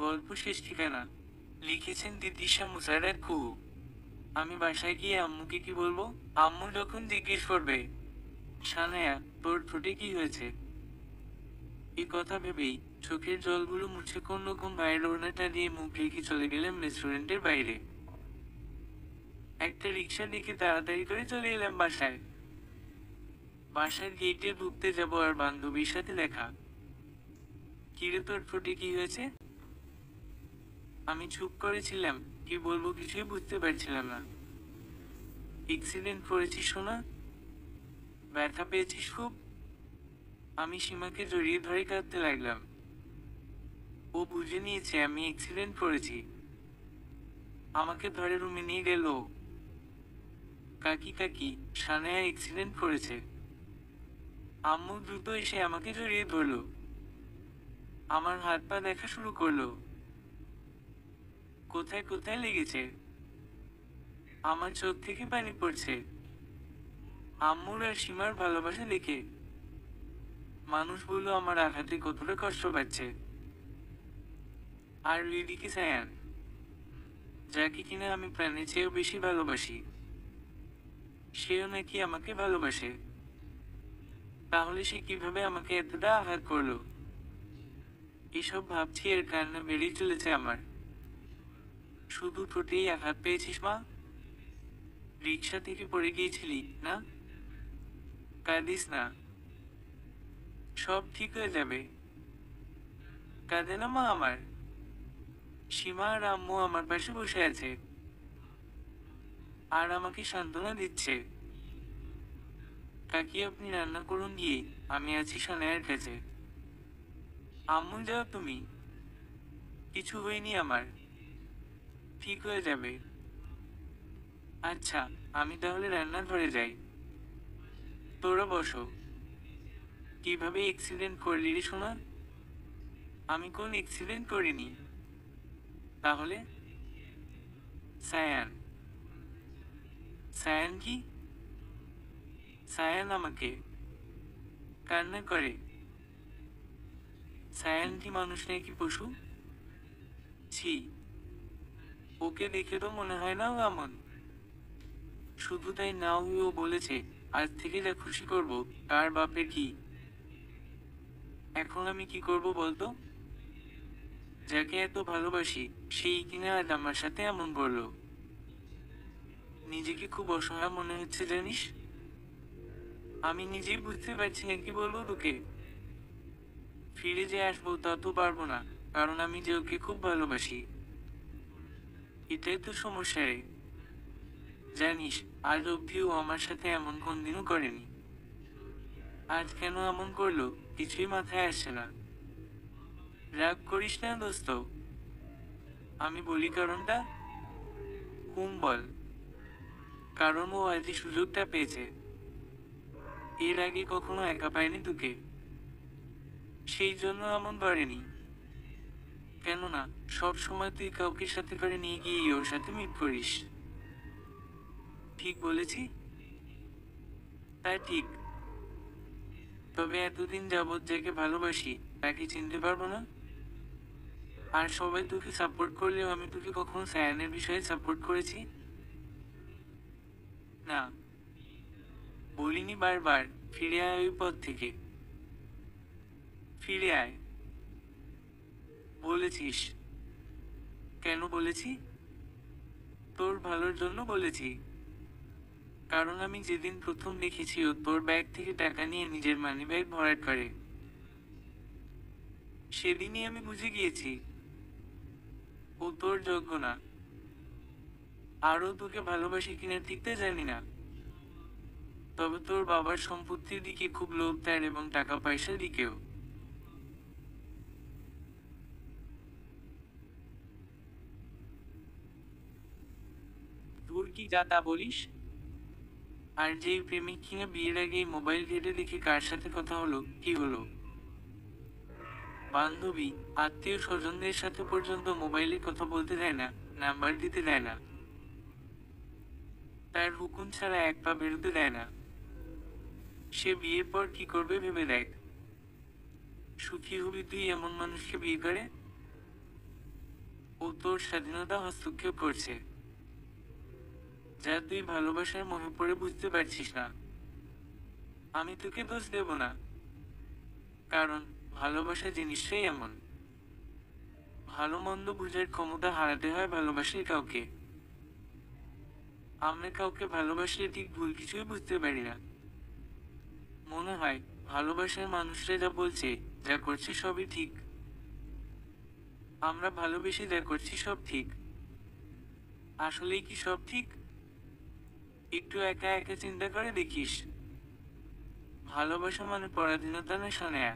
গল্প শেষ ঠিকানা। লিখেছেন দিদিশা মুসারাত কুহু। আমি বাসায় গিয়ে আম্মুকে কি বলবো? আম্মু যখন জিজ্ঞেস করবে, সানায়া, তোর ঠোঁটে কি হয়েছে? এই কথা ভেবেই চোখের জলগুলো মুছে কোন রকম বাইরের ওড়নাটা দিয়ে মুখ ঢেকে চলে গেলাম রেস্টুরেন্টের বাইরে। একটা রিক্সা দেখে তাড়াতাড়ি করে চলে এলাম বাসায়। বাসার গেটে ঢুকতে যাব আর বান্ধবীর সাথে দেখা। কিরে, তোর ঠোঁটে কি হয়েছে? আমি চুপ করেছিলাম, কি বলবো কিছুই বুঝতে পারছিলাম না। অ্যাক্সিডেন্ট করেছিস শোনা? ব্যথা পেয়েছিস খুব? আমি সীমাকে জড়িয়ে ধরে কাঁদতে লাগলাম। ও বুঝে নিয়েছে আমি অ্যাক্সিডেন্ট করেছি। আমাকে ধরে রুমে নিয়ে গেল। কাকি কাকি, সানায়া অ্যাক্সিডেন্ট করেছে। আম্মু দ্রুত এসে আমাকে জড়িয়ে ধরলো। আমার হাত পা দেখা শুরু করলো। কোথায় কোথায় লেগেছে? আমার চোখ থেকে পানি পড়ছে। আম্মুর আর সীমার ভালোবাসা দেখে মানুষগুলো আমার আঘাতে কতটা কষ্ট পাচ্ছে। আর এদিকে সায়ান, যাকে কিনা আমি প্রাণের চেয়েও বেশি ভালোবাসি, সেও নাকি আমাকে ভালোবাসে। তাহলে সে কিভাবে আমাকে এতটা আঘাত করলো? এসব ভাবছি আর কান্না বেরিয়ে চলেছে আমার। শুধু ঠোঁটেই আঘাত পেয়েছিস মা? রিক্সা থেকে পড়ে গিয়েছিলি না? কাঁদিস না, সব ঠিক হয়ে যাবে। কাঁদে না মা আমার। সীমা আর আম্মু আমার পাশে বসে আছে আর আমাকে সান্ত্বনা দিচ্ছে। কাকি, আপনি রান্না করুন গিয়ে, আমি আছি সানায়ার কাছে। আম্মু যাও তুমি, কিছু হয়নি আমার, ঠিক হয়ে যাবে। আচ্ছা, আমি তাহলে রান্নাঘরে যাই। তোরা বসো। কিভাবে অ্যাক্সিডেন্ট করলি রে সোনা? আমি কোন অ্যাক্সিডেন্ট করিনি। তাহলে? সায়ান। সায়ান কি? সায়ান আমাকে কান্না করে। সায়ান কি মানুষ নাকি পশু? ছি, ওকে দেখে তো মনে হয় না ও এমন। শুধু তাই না, ও বলেছে আজ থেকে যা খুশি করব, তার বাপের কি। এখন আমি কি করব বলতো? যাকে এত ভালোবাসি, সেই কিনা আজ আমার সাথে এমন করলো। নিজেকে খুব অসহায় মনে হচ্ছে জানিস। আমি নিজেই বুঝতে পারছি না কি বলবো তোকে। ফিরে যে আসবো তা তো পারবো না, কারণ আমি যে ওকে খুব ভালোবাসি। এটাই তো সমস্যা রে। জানিস, আজ অব্দি ও আমার সাথে এমন কোনদিনও করেনি। আজ কেন এমন করলো কিছুই মাথায় আসছে না। রাগ করিস না দোস্ত, আমি বলি কারণটা। হুম বল। কারণ ও আজ এই সুযোগটা পেয়েছে। এর আগে কখনো একা পায়নি তোকে, সেই জন্য এমন করেনি। কেননা সব সময় তুই কাউকে সাথে করে নিয়ে গিয়ে ওর সাথে মিট করিস। ঠিক বলেছি? তাই ঠিক। তবে এতদিন যাবৎ যাকে ভালোবাসি তাকে চিনতে পারবো না? আর সবাই তোকে সাপোর্ট করলেও আমি তোকে কখনো সায়ানের বিষয়ে সাপোর্ট করেছি? না, বলিনি বারবার ফিরে আয় ওই পথ থেকে। ফিরে আয় বলেছিস। কেন বলেছি? তোর ভালোর জন্য বলেছি। কারণ আমি যেদিন প্রথম দেখেছি ও তোর ব্যাগ থেকে টাকা নিয়ে নিজের মানি ব্যাগ ভরাট করে, সেদিনই আমি বুঝে গিয়েছি ও তোর যোগ্য না। আরও তোকে ভালোবাসি কিনা ঠিকতে জানি না, তবে তোর বাবার সম্পত্তির দিকে খুব লোভ তার এবং টাকা পয়সার দিকেও। তোর কি যা তা বলিস? আর যেই প্রেমিক কিনা বিয়ের আগে মোবাইল ঘেটে দেখে কার সাথে কথা হলো কি হলো। বান্ধবী, আত্মীয় স্বজনদের সাথে পর্যন্ত মোবাইলে কথা বলতে দেয় না, নাম্বার দিতে দেয় না, তার হুকুম ছাড়া এক পা বেরোতে দেয় না। সে বিয়ের পর কি করবে ভেবে দেখ। সুখী হবি তুই এমন মানুষকে বিয়ে করে? ও তোর স্বাধীনতা হস্তক্ষেপ করছে, যা তুই ভালোবাসার মোহে পড়ে বুঝতে পারছিস না। আমি তোকে দোষ দেব না, কারণ ভালোবাসা জিনিসটাই এমন। ভালো মন্দ বুঝার ক্ষমতা হারাতে হয় ভালোবাসলে কাউকে। আমরা কাউকে ভালোবাসলে ঠিক ভুল কিছুই বুঝতে পারি না। মনে হয় ভালোবাসার মানুষরা যা বলছে, যা করছে সবই ঠিক। আমরা ভালোবেসে যা করছি সব ঠিক। আসলেই কি সব ঠিক? একটু একা একা চিন্তা করে দেখিস। ভালোবাসা মানে পরাধীনতা না শোনেয়া।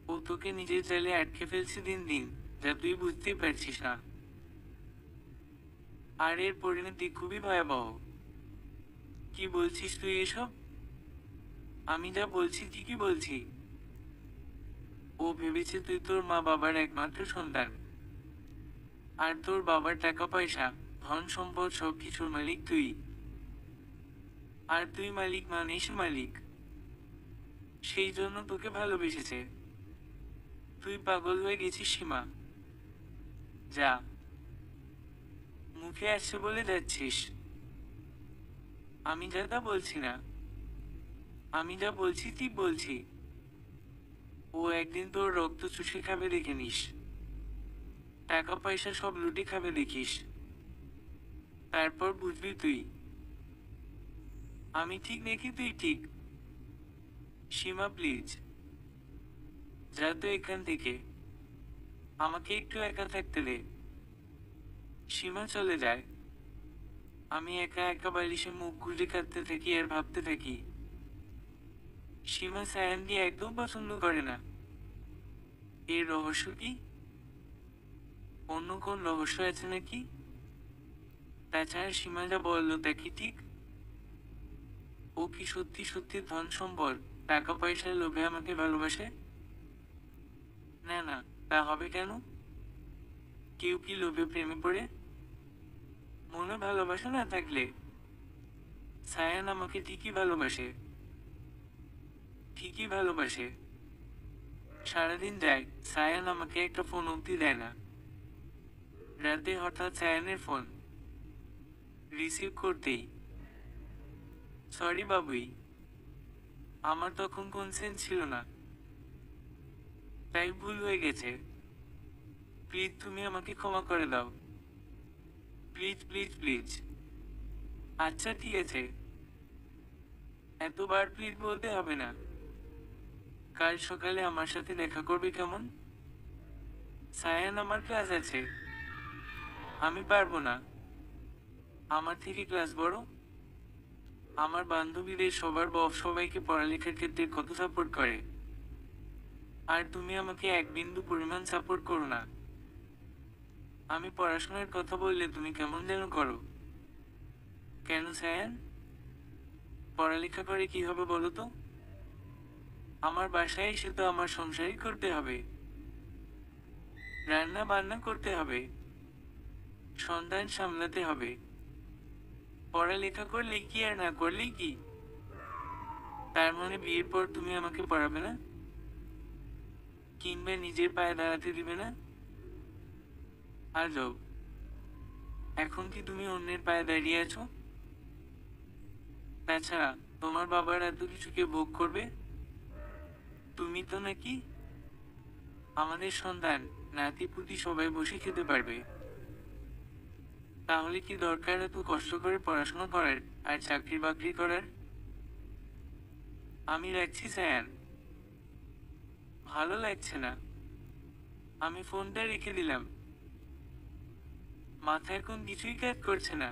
ও তোকে নিজের জালে আটকে ফেলছে দিন দিন, যা তুই বুঝতেই পারছিস না। আর এর পরিণতি খুবই ভয়াবহ। কি বলছিস তুই এসব? আমি যা বলছি ঠিকই বলছি। ও ভেবেছে তুই তোর মা বাবার একমাত্র সন্তান, আর তোর বাবার টাকা পয়সা, ধন সম্পদ সবকিছুর মালিক তুই। আর তুই মালিক মানেই মালিক। সেই জন্য তোকে ভালোবেসেছে। তুই পাগল হয়ে গেছিস সীমা। যা, মুখে আসছে বলে যাচ্ছিস। আমি যা তা বলছি না, আমি যা বলছি ঠিক বলছি। ও একদিন তোর রক্ত চুষে খাবে দেখে নিস। টাকা পয়সা সব লুটে খাবে দেখিস। তারপর বুঝবি তুই আমি ঠিক নাকি তুই ঠিক। সীমা প্লিজ, যা তো এখান থেকে। আমাকে একটু একা থাকতে দে। সীমা চলে যায়। আমি একা একা বালিশে মুখ গুজে কাঁদতে থাকি আর ভাবতে থাকি, সীমা সায়ানকে একদম পছন্দ করে না। এর রহস্য কি? অন্য কোন রহস্য আছে নাকি? তাছাড়া সীমা যা বললো তা কি ঠিক? ও কি সত্যি সত্যি ধন সম্পদ, টাকা পয়সার লোভে আমাকে ভালোবাসে? না না, তা হবে কেন? কেউ কি লোভে প্রেমে পড়ে? মনে ভালোবাসা না থাকলে সায়ান আমাকে ঠিকই ভালোবাসে। ঠিকই ভালোবাসে। সারাদিন যায়, সায়ান আমাকে একটা ফোন অব্দি দেয় না। রাতে হঠাৎ সায়ানের ফোন রিসিভ করতেই, সরি বাবুই, আমার তখন কনসেন্ট ছিল না, তাই ভুল হয়ে গেছে। প্লিজ তুমি আমাকে ক্ষমা করে দাও। Please please please. আচ্ছা ঠিক আছে, এতবার প্লিজ বলতে হবে না। কাল সকালে আমার সাথে দেখা করবে কেমন? সায়ান আমার ক্লাস আছে, আমি পারবো না। আমার থেকে ক্লাস বড়। আমার বান্ধবীদের সবার বস সবাইকে পড়ালেখার ক্ষেত্রে কত সাপোর্ট করে, আর তুমি আমাকে এক বিন্দু পরিমাণ সাপোর্ট করো না। আমি পড়াশোনার কথা বললে তুমি কেমন যেন করো। কেন সায়ান? পড়ালেখা করে কি হবে বলো তো? আমার বাসায় এসে তো আমার সংসারই করতে হবে। রান্না বান্না করতে হবে, সন্তান সামলাতে হবে। পড়ালেখা করলে কি আর না করলেই কি? তার মানে বিয়ের পর তুমি আমাকে পড়াবে না, কিংবা নিজের পায়ে দাঁড়াতে দিবে না? আজব। এখন কি তুমি অন্যের পায়ে দাঁড়িয়ে আছো? তাছাড়া তোমার বাবার এত কিছুকে ভোগ করবে? তুমি তো নাকি আমাদের সন্তান, নাতিপুতি সবাই বসে খেতে পারবে। তাহলে কি দরকার এত কষ্ট করে পড়াশোনা করার আর চাকরি বাকরি করার? আমি রাখছি সায়ান, ভালো লাগছে না। আমি ফোনটা রেখে দিলাম। মাথায় কোন কিছুই কাজ করছে না।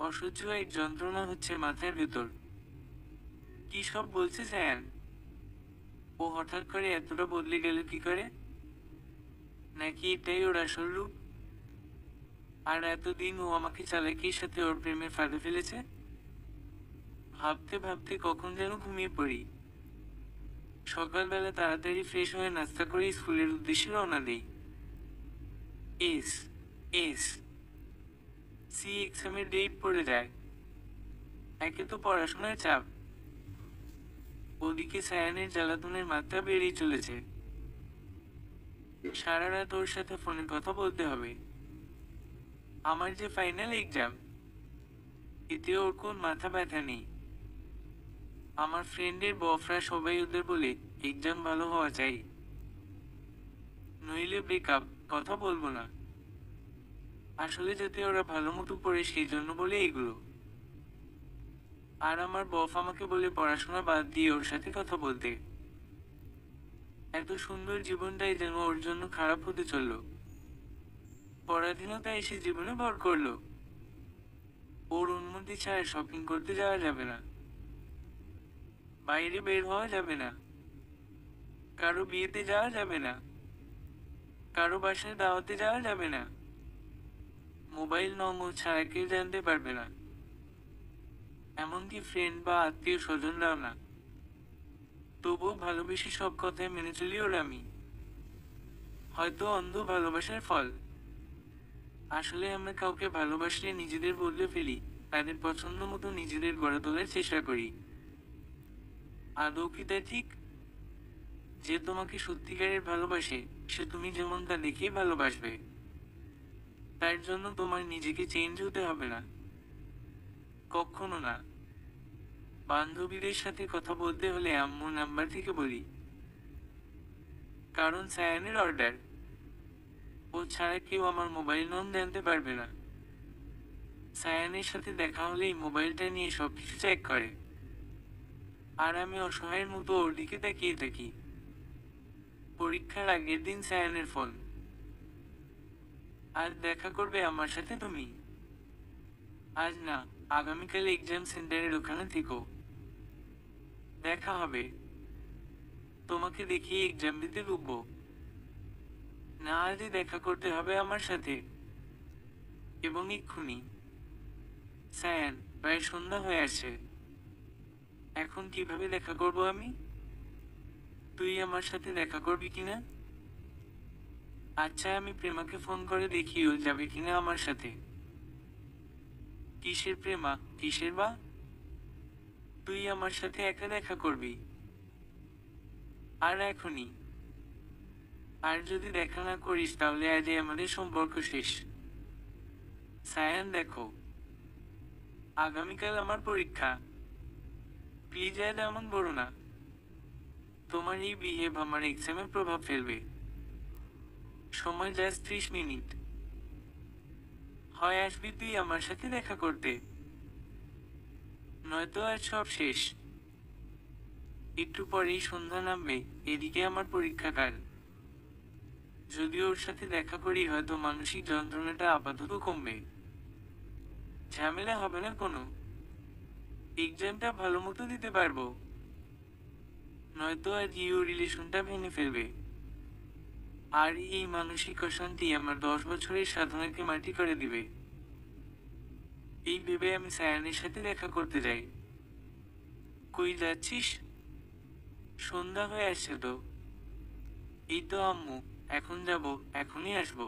অসহ্য এক যন্ত্রণা হচ্ছে মাথার ভেতর। কি সব বলছে সায়ান? ও হঠাৎ করে এতটা বদলে গেল কি করে? নাকি এটাই ওর আসল রূপ? আর এতদিন ও আমাকে চালাকির সাথে ওর প্রেমের ফাঁদে ফেলেছে? ভাবতে ভাবতে কখন যেন ঘুমিয়ে পড়ি। সকালবেলা তাড়াতাড়ি ফ্রেশ হয়ে নাস্তা করে স্কুলের উদ্দেশ্যে রওনা দিই। এস এস সি এক্সামের ডেট পড়ে যায়। একে তো পড়াশোনার চাপ, ওদিকে সায়ানের জ্বালাতনের মাত্রা বেড়েই চলেছে। সারা রাত ওর সাথে ফোনে কথা বলতে হবে। আমার যে ফাইনাল এক্সাম, এতে ওর কোন মাথা ব্যথা নেই। আমার ফ্রেন্ডের বফরা সবাই ওদের বলে এক্সাম ভালো হওয়া চাই, নইলে ব্রেকআপ, কথা বলবো না। আসলে যাতে ওরা ভালো মতো পড়ে সেই জন্য বলে এগুলো। আর আমার বফ আমাকে বলে পড়াশোনা বাদ দিয়ে ওর সাথে কথা বলতে। এত সুন্দর জীবনটাই যেন ওর জন্য খারাপ হতে চললো। পরাধীনতা এসে জীবনে ভর করলো। ওর অনুমতি ছাড়া শপিং করতে যাওয়া যাবে না, বাইরে বের হওয়া যাবে না, কারো বিয়েতে যাওয়া যাবে না, কারো বাসায় দাওয়াতে যাওয়া যাবে না, মোবাইল নম্বর ছাড়া কেউ জানতে পারবে না, এমনকি ফ্রেন্ড বা আত্মীয় স্বজনরাও না। তবুও ভালোবেসে সব কথায় মেনে চলি ওর আমি। হয়তো অন্ধ ভালোবাসার ফল। আসলে আমরা কাউকে ভালোবাসলে নিজেদের বদলে ফেলি, তাদের পছন্দ মতো নিজেদের গড়ে তোলার চেষ্টা করি। আদৌ কি তা ঠিক? যে তোমাকে সত্যিকারের ভালোবাসে, সে তুমি যেমন তা দেখেই ভালোবাসবে। তার জন্য তোমার নিজেকে চেঞ্জ হতে হবে না, কখনো না। বান্ধবীদের সাথে কথা বলতে হলে আম্মুর নাম্বার থেকে বলি, কারণ সায়ানের অর্ডার। ও ছাড়া কেউ আমার মোবাইল নম্বর জানতে পারবে না। সায়ানের সাথে দেখা হলেই মোবাইলটা নিয়ে সবকিছু চেক করে। আর আমি অসহায়ের মতো ওর দিকে তাকিয়ে থাকি। পরীক্ষার আগের দিন সায়ানের ফোন, আজ দেখা করবে আমার সাথে তুমি? আজ না, আগামীকাল এক্সাম সেন্টারের ওখানে থেকো, দেখা হবে। তোমাকে দেখিয়ে এক্সাম দিতে ঢুকবো। না, আজই দেখা করতে হবে আমার সাথে, এবং এক্ষুনি। সায়ান, প্রায় সন্ধ্যা হয়ে আসছে। এখন কিভাবে দেখা করব আমি? তুই আমার সাথে দেখা করবি কিনা? আচ্ছা, আমি প্রেমাকে ফোন করে দেখি ও যাবে কিনা আমার সাথে। কিসের প্রেমা, কিসের বা? তুই আমার সাথে একা দেখা করবি? আর এখনই? আর যদি দেখা না করিস তাহলে আজই আমাদের সম্পর্ক শেষ। সায়ান দেখো, আগামীকাল আমার পরীক্ষা। প্লিজ আজ এমন বলো না। তোমার এই বিহেভ আমার এক্সামে প্রভাব ফেলবে। সময় জাস্ট 30 মিনিট। হয় আসবি তুই আমার সাথে দেখা করতে, নয়তো আজ সব শেষ। একটু পরেই সন্ধ্যা নামবে, এদিকে আমার পরীক্ষা কাল। যদি ওর সাথে দেখা করি হয়তো মানসিক যন্ত্রণাটা আপাতত কমবে, ঝামেলা হবে না কোনো। এক্সামটা ভালো মতো দিতে পারবো। নয়তো আজ ইউ রিলেশনটা ভেঙে ফেলবে। আর এই মানসিক অশান্তি আমার 10 বছরের সাধনাকে মাটি করে দিবে। এই ভেবে আমি সায়ানের সাথে দেখা করতে যাই। কই যাচ্ছিস? সন্ধ্যা হয়ে আসছে তো। এই তো আম্মু, এখন যাব, এখনই আসবো।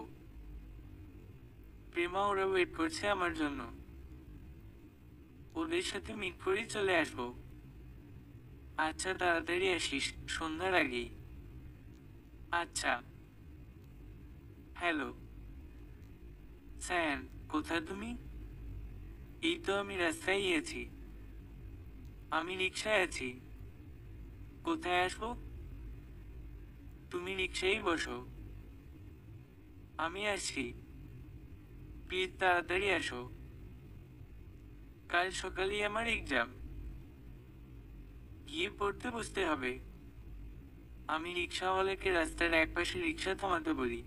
প্রেমা ওরা ওয়েট করছে আমার জন্য। ওদের সাথে মিট করেই চলে আসবো। আচ্ছা, তাড়াতাড়ি আসিস, সন্ধ্যার আগেই। আচ্ছা। হ্যালো সায়ান, কোথায় তুমি? এই তো আমি রাস্তায় আছি। আমি রিক্সায় আছি। কোথায় আসবো? তুমি রিক্সায় বসো, আমি আসছি। প্লিজ তাড়াতাড়ি আসো। কাল সকালেই আমার এক্সাম, গিয়ে পড়তে বসতে হবে। আমি রিক্সাওয়ালাকে রাস্তার একপাশে রিক্সা থামাতে বলি।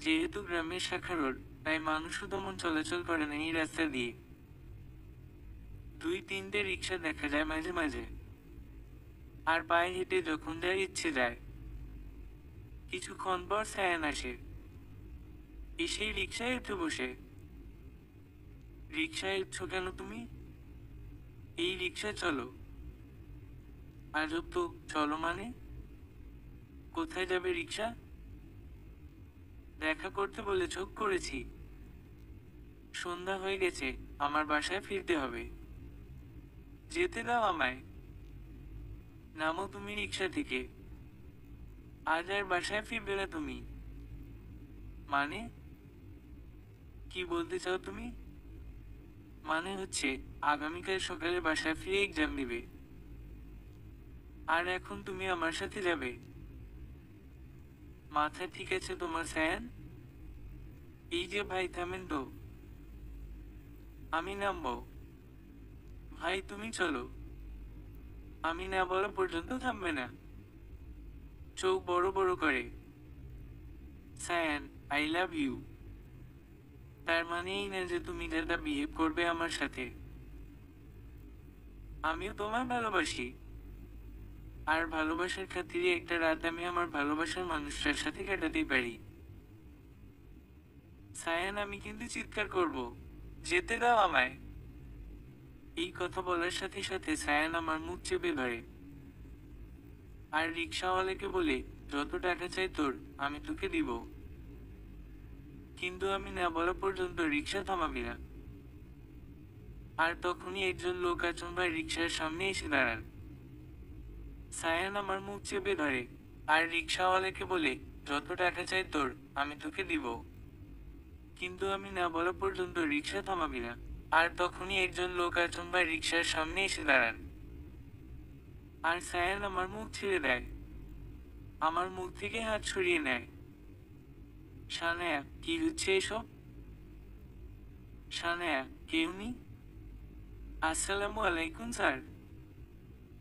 যেহেতু গ্রামের শাখা রোড, তাই মানুষও তেমন চলাচল করে না এই রাস্তা দিয়ে। 2-3টে রিক্সা দেখা যায় মাঝে মাঝে। আর পায়ে হেঁটে যখন যার ইচ্ছে যায়। কিছুক্ষণ পর সায়ান আসে। এসেই রিক্সায় উঠে বসে। রিক্সায় উঠছো কেন তুমি? এই রিক্সা চলো। আজব তো, চলো মানে? কোথায় যাবে রিক্সা? দেখা করতে বলে চোখ করেছি। সন্ধ্যা হয়ে গেছে, আমার বাসায় ফিরতে হবে। যেতে দাও আমায়। নামো তুমি রিক্সা থেকে। আজ আর বাসায় ফিরবে না তুমি? মানে, কি বলতে চাও তুমি? মানে হচ্ছে, আগামীকাল সকালে বাসায় ফিরে এক্সাম দিবে। আর এখন তুমি আমার সাথে যাবে? মাথা ঠিক আছে তোমার সায়ান? এই যে ভাই, থামেন তো। আমি নামবো। ভাই তুমি চলো। আমি না বলা পর্যন্ত থামবে না। চোখ বড় বড় করে। Sayan, I love you. তার মানে এই না যে তুমি দাদা বিহেভ করবে আমার সাথে। আমিও তোমায় ভালোবাসি। আর ভালোবাসার খাতিরে একটা রাত আমি আমার ভালোবাসার মানুষটার সাথে কাটাতেই পারি। সায়ান, আমি কিন্তু চিৎকার করব। যেতে দাও আমায়। এই কথা বলার সাথে সাথে সায়ান আমার মুখ চেপে ধরে। আর রিক্সাওয়ালাকে বলে, যত টাকা চাই তোর, আমি তোকে দিব। কিন্তু আমি না বলা পর্যন্ত রিক্সা থামাবি না। আর তখনই একজন লোক আচমকাই রিক্সার সামনে এসে দাঁড়ান। সায়ান আমার মুখ চেপে ধরে। আর রিক্সাওয়ালাকে বলে, যত টাকা চাই তোর, আমি তোকে দিব। কিন্তু আমি না বলা পর্যন্ত রিক্সা থামাবি না। আর তখনই একজন লোক আচমকাই রিক্সার সামনে এসে দাঁড়ান। আর সায়ান আমার মুখ ছেড়ে দেয়। আমার মুখ থেকে হাত সরিয়ে নেয়। সানায়া, কি হচ্ছে এসব? সানায়া, কেউ নেই? আসসালামু আলাইকুম স্যার।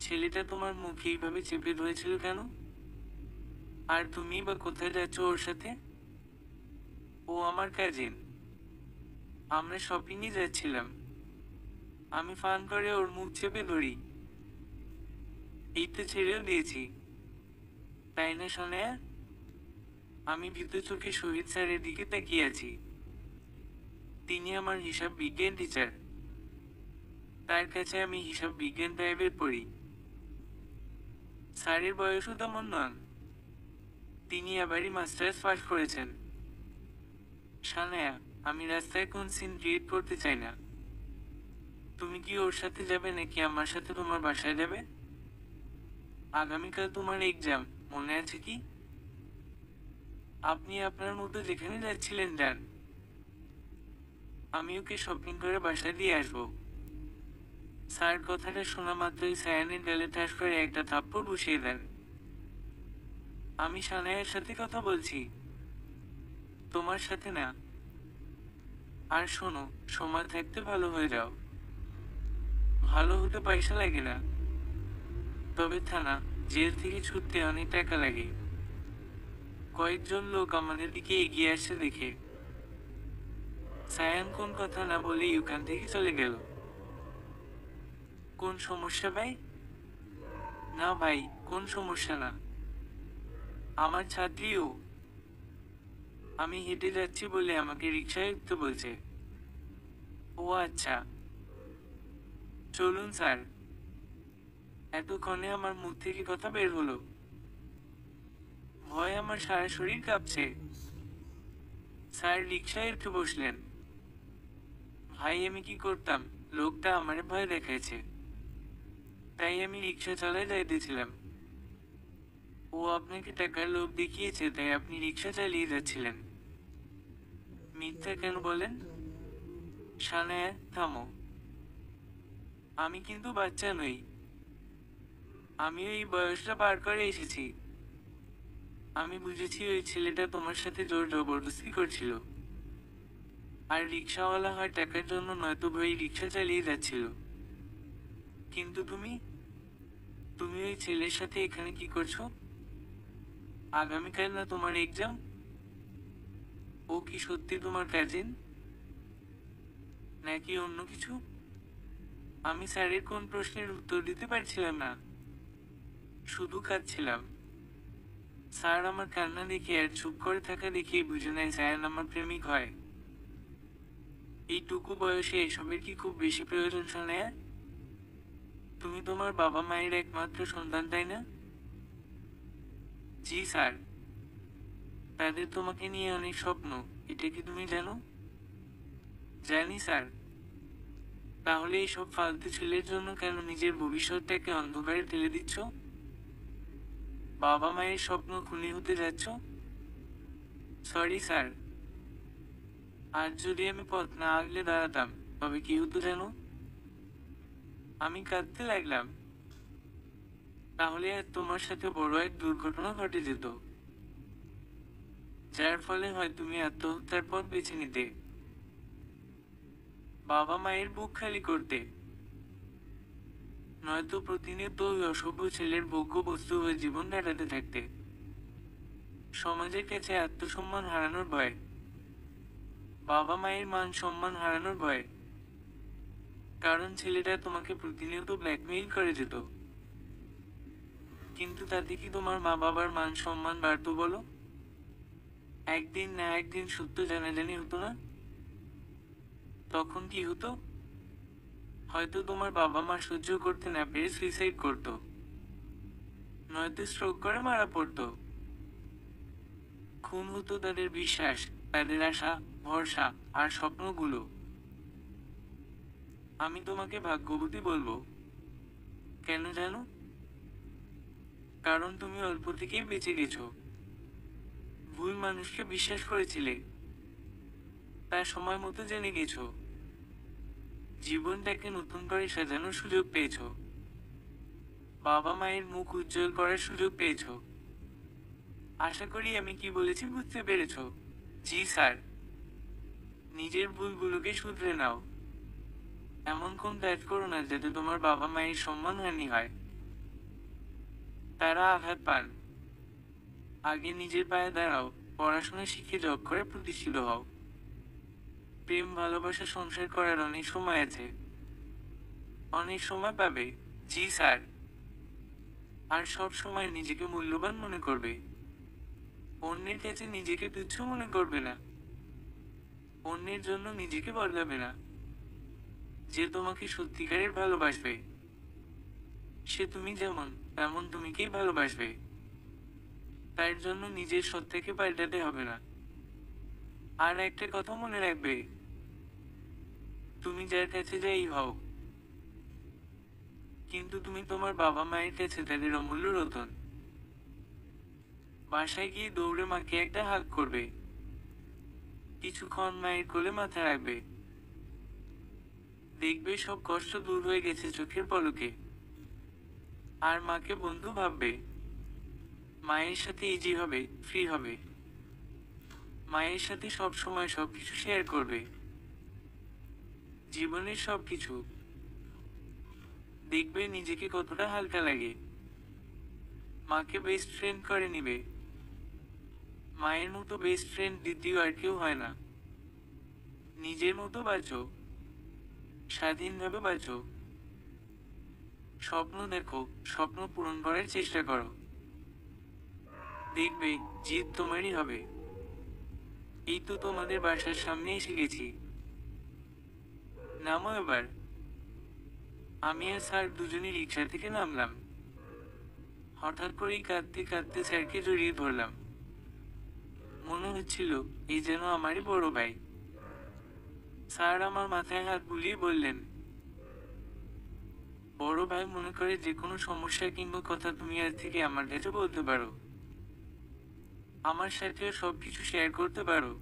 ছেলেটা তোমার মুখ এইভাবে চেপে ধরেছিল কেন? আর তুমি বা কোথায় যাচ্ছ ওর সাথে? ও আমার কাজিন। আমরা শপিংয়ে যাচ্ছিলাম। আমি ফান করে ওর মুখ চেপে ধরি। এই তো ছেড়েও দিয়েছি। তাই না সোনায়া? আমি ভীত চোখে শহীদ স্যারের দিকে তাকিয়ে আছি। তিনি আমার হিসাব বিজ্ঞান টিচার। তার কাছে আমি হিসাব বিজ্ঞান টাইপের পড়ি। স্যারের বয়সও তেমন নন। তিনি আবারই মাস্টার্স পাস করেছেন। সানায়া, আমি রাস্তায় কোন সিন ক্রিয়েট করতে চাই না। তুমি কি ওর সাথে যাবে নাকি আমার সাথে তোমার বাসায় যাবে? আগামীকাল তোমার এক্সাম, মনে আছে কি? আপনি আপনার মতো যেখানে যাচ্ছিলেন যান। আমি ওকে শপিং করে বাসায় দিয়ে আসবো। স্যার কথাটা শোনা মাত্রই সায়ানের গালে ঠাস করে একটা থাপ্পড় বসিয়ে দেন। আমি সানায়ার সাথে কথা বলছি, তোমার সাথে না। আর শোনো, সময় থাকতে ভালো হয়ে যাও। ভালো হতে পয়সা লাগে না। তবে থানা, জেল থেকে ছুটতে অনেক টাকা লাগে। কয়েকজন লোক আমাদের দিকে এগিয়ে আসছে দেখে সায়ান কোন কথা না বলেই ওখান থেকে চলে গেল। কোন সমস্যা ভাই? না ভাই, কোন সমস্যা না। আমার ছাত্রীও। আমি হেঁটে যাচ্ছি বলে আমাকে রিকশায় উঠতে বলছে। ও আচ্ছা, চলুন স্যার। এতক্ষণে আমার মুখ থেকে কথা বের হলো। ভয় আমার সারা শরীর কাঁপছে। স্যার রিকশায় উঠে বসলেন। ভাই আমি কি করতাম, লোকটা আমারে ভয় দেখাইছে। তাই আমি রিকশা চালায় যাইতেছিলাম। ও আপনাকে টাকার লোভ দেখিয়েছে তাই আপনি রিকশা চালিয়ে যাচ্ছিলেন। মিথ্যা কেন বলেন? সানায়া, থামো। আমি কিন্তু বাচ্চা নই। আমিও এই বয়সটা পার করে এসেছি। আমি বুঝেছি ওই ছেলেটা তোমার সাথে জোর জবরদস্তি করছিল। আর রিক্সাওয়ালা হয় টাকার জন্য নয়তো ভাই রিক্সা চালিয়ে যাচ্ছিল। কিন্তু তুমি তুমি ওই ছেলের সাথে এখানে কি করছো? আগামীকাল না তোমার এক্সাম? ও কি সত্যি তোমার কাজিন, নাকি অন্য কিছু? আমি স্যারের কোন প্রশ্নের উত্তর দিতে পারছিলাম না, শুধু কাঁদছিলাম। স্যার আমার কান্না দেখে আর চুপ করে থাকা দেখেই বুঝে নেয় সায়ান আমার প্রেমিক হয়। এইটুকু বয়সে এসবের কি খুব বেশি প্রয়োজন সোনায়া? তুমি তোমার বাবা মায়ের একমাত্র সন্তান, তাই না? জি স্যার। তাদের তোমাকে নিয়ে অনেক স্বপ্ন, এটা কি তুমি জানো? জানি স্যার। তাহলে এইসব ফালতু ছেলের জন্য কেন নিজের ভবিষ্যৎটাকে অন্ধকারে ঠেলে দিচ্ছ? বাবা মায়ের স্বপ্ন খুনি হতে যাচ্ছ? Sorry sir. আজ যদি আমি পথ না আগলে দাঁড়াতাম তবে কি হতো জানো? আমি কাঁদতে লাগলাম। তাহলে আর তোমার সাথে বড় এক দুর্ঘটনা ঘটে যেত, যার ফলে হয় তুমি আত্মহত্যার পথ বেছে নিতে, বাবা মায়ের বুক খালি করতে, নয়তো প্রতিনিয়ত ওই অসভ্য ছেলের ভোগ্য বস্তু হয়ে জীবন কাটাতে থাকতে, সমাজের কাছে আত্মসম্মান হারানোর ভয়, বাবা মায়ের মান সম্মান হারানোর ভয়, কারণ ছেলেটা তোমাকে প্রতিনিয়ত ব্ল্যাকমেইল করে যেত। কিন্তু তাতে কি তোমার মা বাবার মান সম্মান বাড়তো বলো? একদিন না একদিন সত্য জানাজানি হতো না? তখন কি হতো? হয়তো তোমার বাবা মা সহ্য করতে না পেরে সুইসাইড করতো, নয়তো স্ট্রোক করে মারা পড়তো। খুন হতো তাদের বিশ্বাস, তাদের আশা, ভরসা আর স্বপ্নগুলো। আমি তোমাকে ভাগ্যবতী বলবো। কেন জানো? কারণ তুমি অল্প থেকেই বেঁচে গেছো। ভুল মানুষকে বিশ্বাস করেছিলে, তার সময় মতো জেনে গেছো, জীবনটাকে নতুন করে সাজানোর সুযোগ পেয়েছো, বাবা মায়ের মুখ উজ্জ্বল করার সুযোগ পেয়েছো। আশা করি আমি কি বলেছি বুঝতে পেরেছো। জি স্যার। নিজের ভুলগুলোকে শুধরে নাও। এমন কোন কাজ করো না যাতে তোমার বাবা মায়ের সম্মানহানি হয়, তারা আঘাত পান। আগে নিজের পায়ে দাঁড়াও, পড়াশোনা শিখে জব করে প্রতিষ্ঠিত হও। প্রেম ভালোবাসা সংসার করার অনেক সময় আছে, অনেক সময় পাবে। জি স্যার। আর সব সময় নিজেকে মূল্যবান মনে করবে, অন্যের কাছে নিজেকে তুচ্ছ মনে করবে না, অন্যের জন্য নিজেকে বদলাবে না। যে তোমাকে সত্যিকারের ভালোবাসবে, সে তুমি যেমন তেমন তুমিকেই ভালোবাসবে। তার জন্য নিজের সত্তাকে পাল্টাতে হবে না। আর একটা কথা মনে রাখবে, তুমি যার কাছে যাই হও, কিন্তু তুমি তোমার বাবা মায়ের কাছে তাদের অমূল্য রতন। বাসায় গিয়ে দৌড়ে মাকে একটা হাগ করবে, কিছুক্ষণ মায়ের কোলে মাথা রাখবে, দেখবে সব কষ্ট দূর হয়ে গেছে চোখের পলকে। আর মাকে বন্ধু ভাববে, মায়ের সাথে ইজি হবে, ফ্রি হবে, মায়ের সাথে সব সময় সবকিছু শেয়ার করবে, জীবনের সবকিছু। দেখবে নিজেকে কতটা হালকা লাগে। মাকে বেস্ট ফ্রেন্ড করে নিবে। মায়ের মতো বেস্ট ফ্রেন্ড দ্বিতীয় আর কেউ হয় না। নিজের মতো বাঁচো, স্বাধীনভাবে বাঁচো। স্বপ্ন দেখো, স্বপ্ন পূরণ করার চেষ্টা করো। দেখবে জিত তোমারই হবে। এই তো তোমাদের বাসার সামনে এসে গেছি। নামো এবার। আমি আর স্যার দুজনই রিক্সা থেকে নামলাম। হঠাৎ করেই কাঁদতে কাঁদতে স্যারকে জড়িয়ে ধরলাম। মনে হচ্ছিল এই যেন আমারই বড় ভাই। স্যার আমার মাথায় হাত বুলিয়ে বললেন, বড় ভাই মনে করে যে কোনো সমস্যা কিংবা কথা তুমি আজ থেকে আমার কাছে বলতে পারো। আমার সাথেও সবকিছু শেয়ার করতে পারো।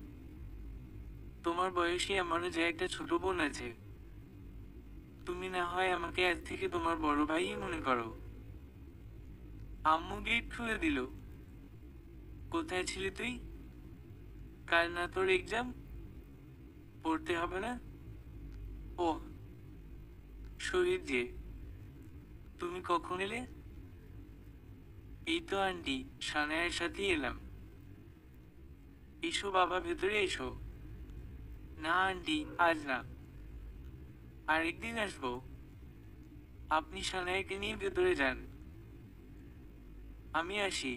তোমার বয়সী আমারও যে একটা ছোট বোন আছে। তুমি না হয় আমাকে আজ থেকে তোমার বড় ভাইই মনে করো। আম্মু গেট খুলে দিল। কোথায় ছিলি তুই? কাল না তোর এক্সাম? পড়তে হবে না? ও শহীদ যে, তুমি কখন এলে? এই তো আন্টি, সানায়ের সাথেই এলাম। এসো বাবা, ভেতরে এসো। না আন্টি, আজ না, আরেকদিন আসবো। আপনি সানায়াকে নিয়ে ভেতরে যান, আমি আসি।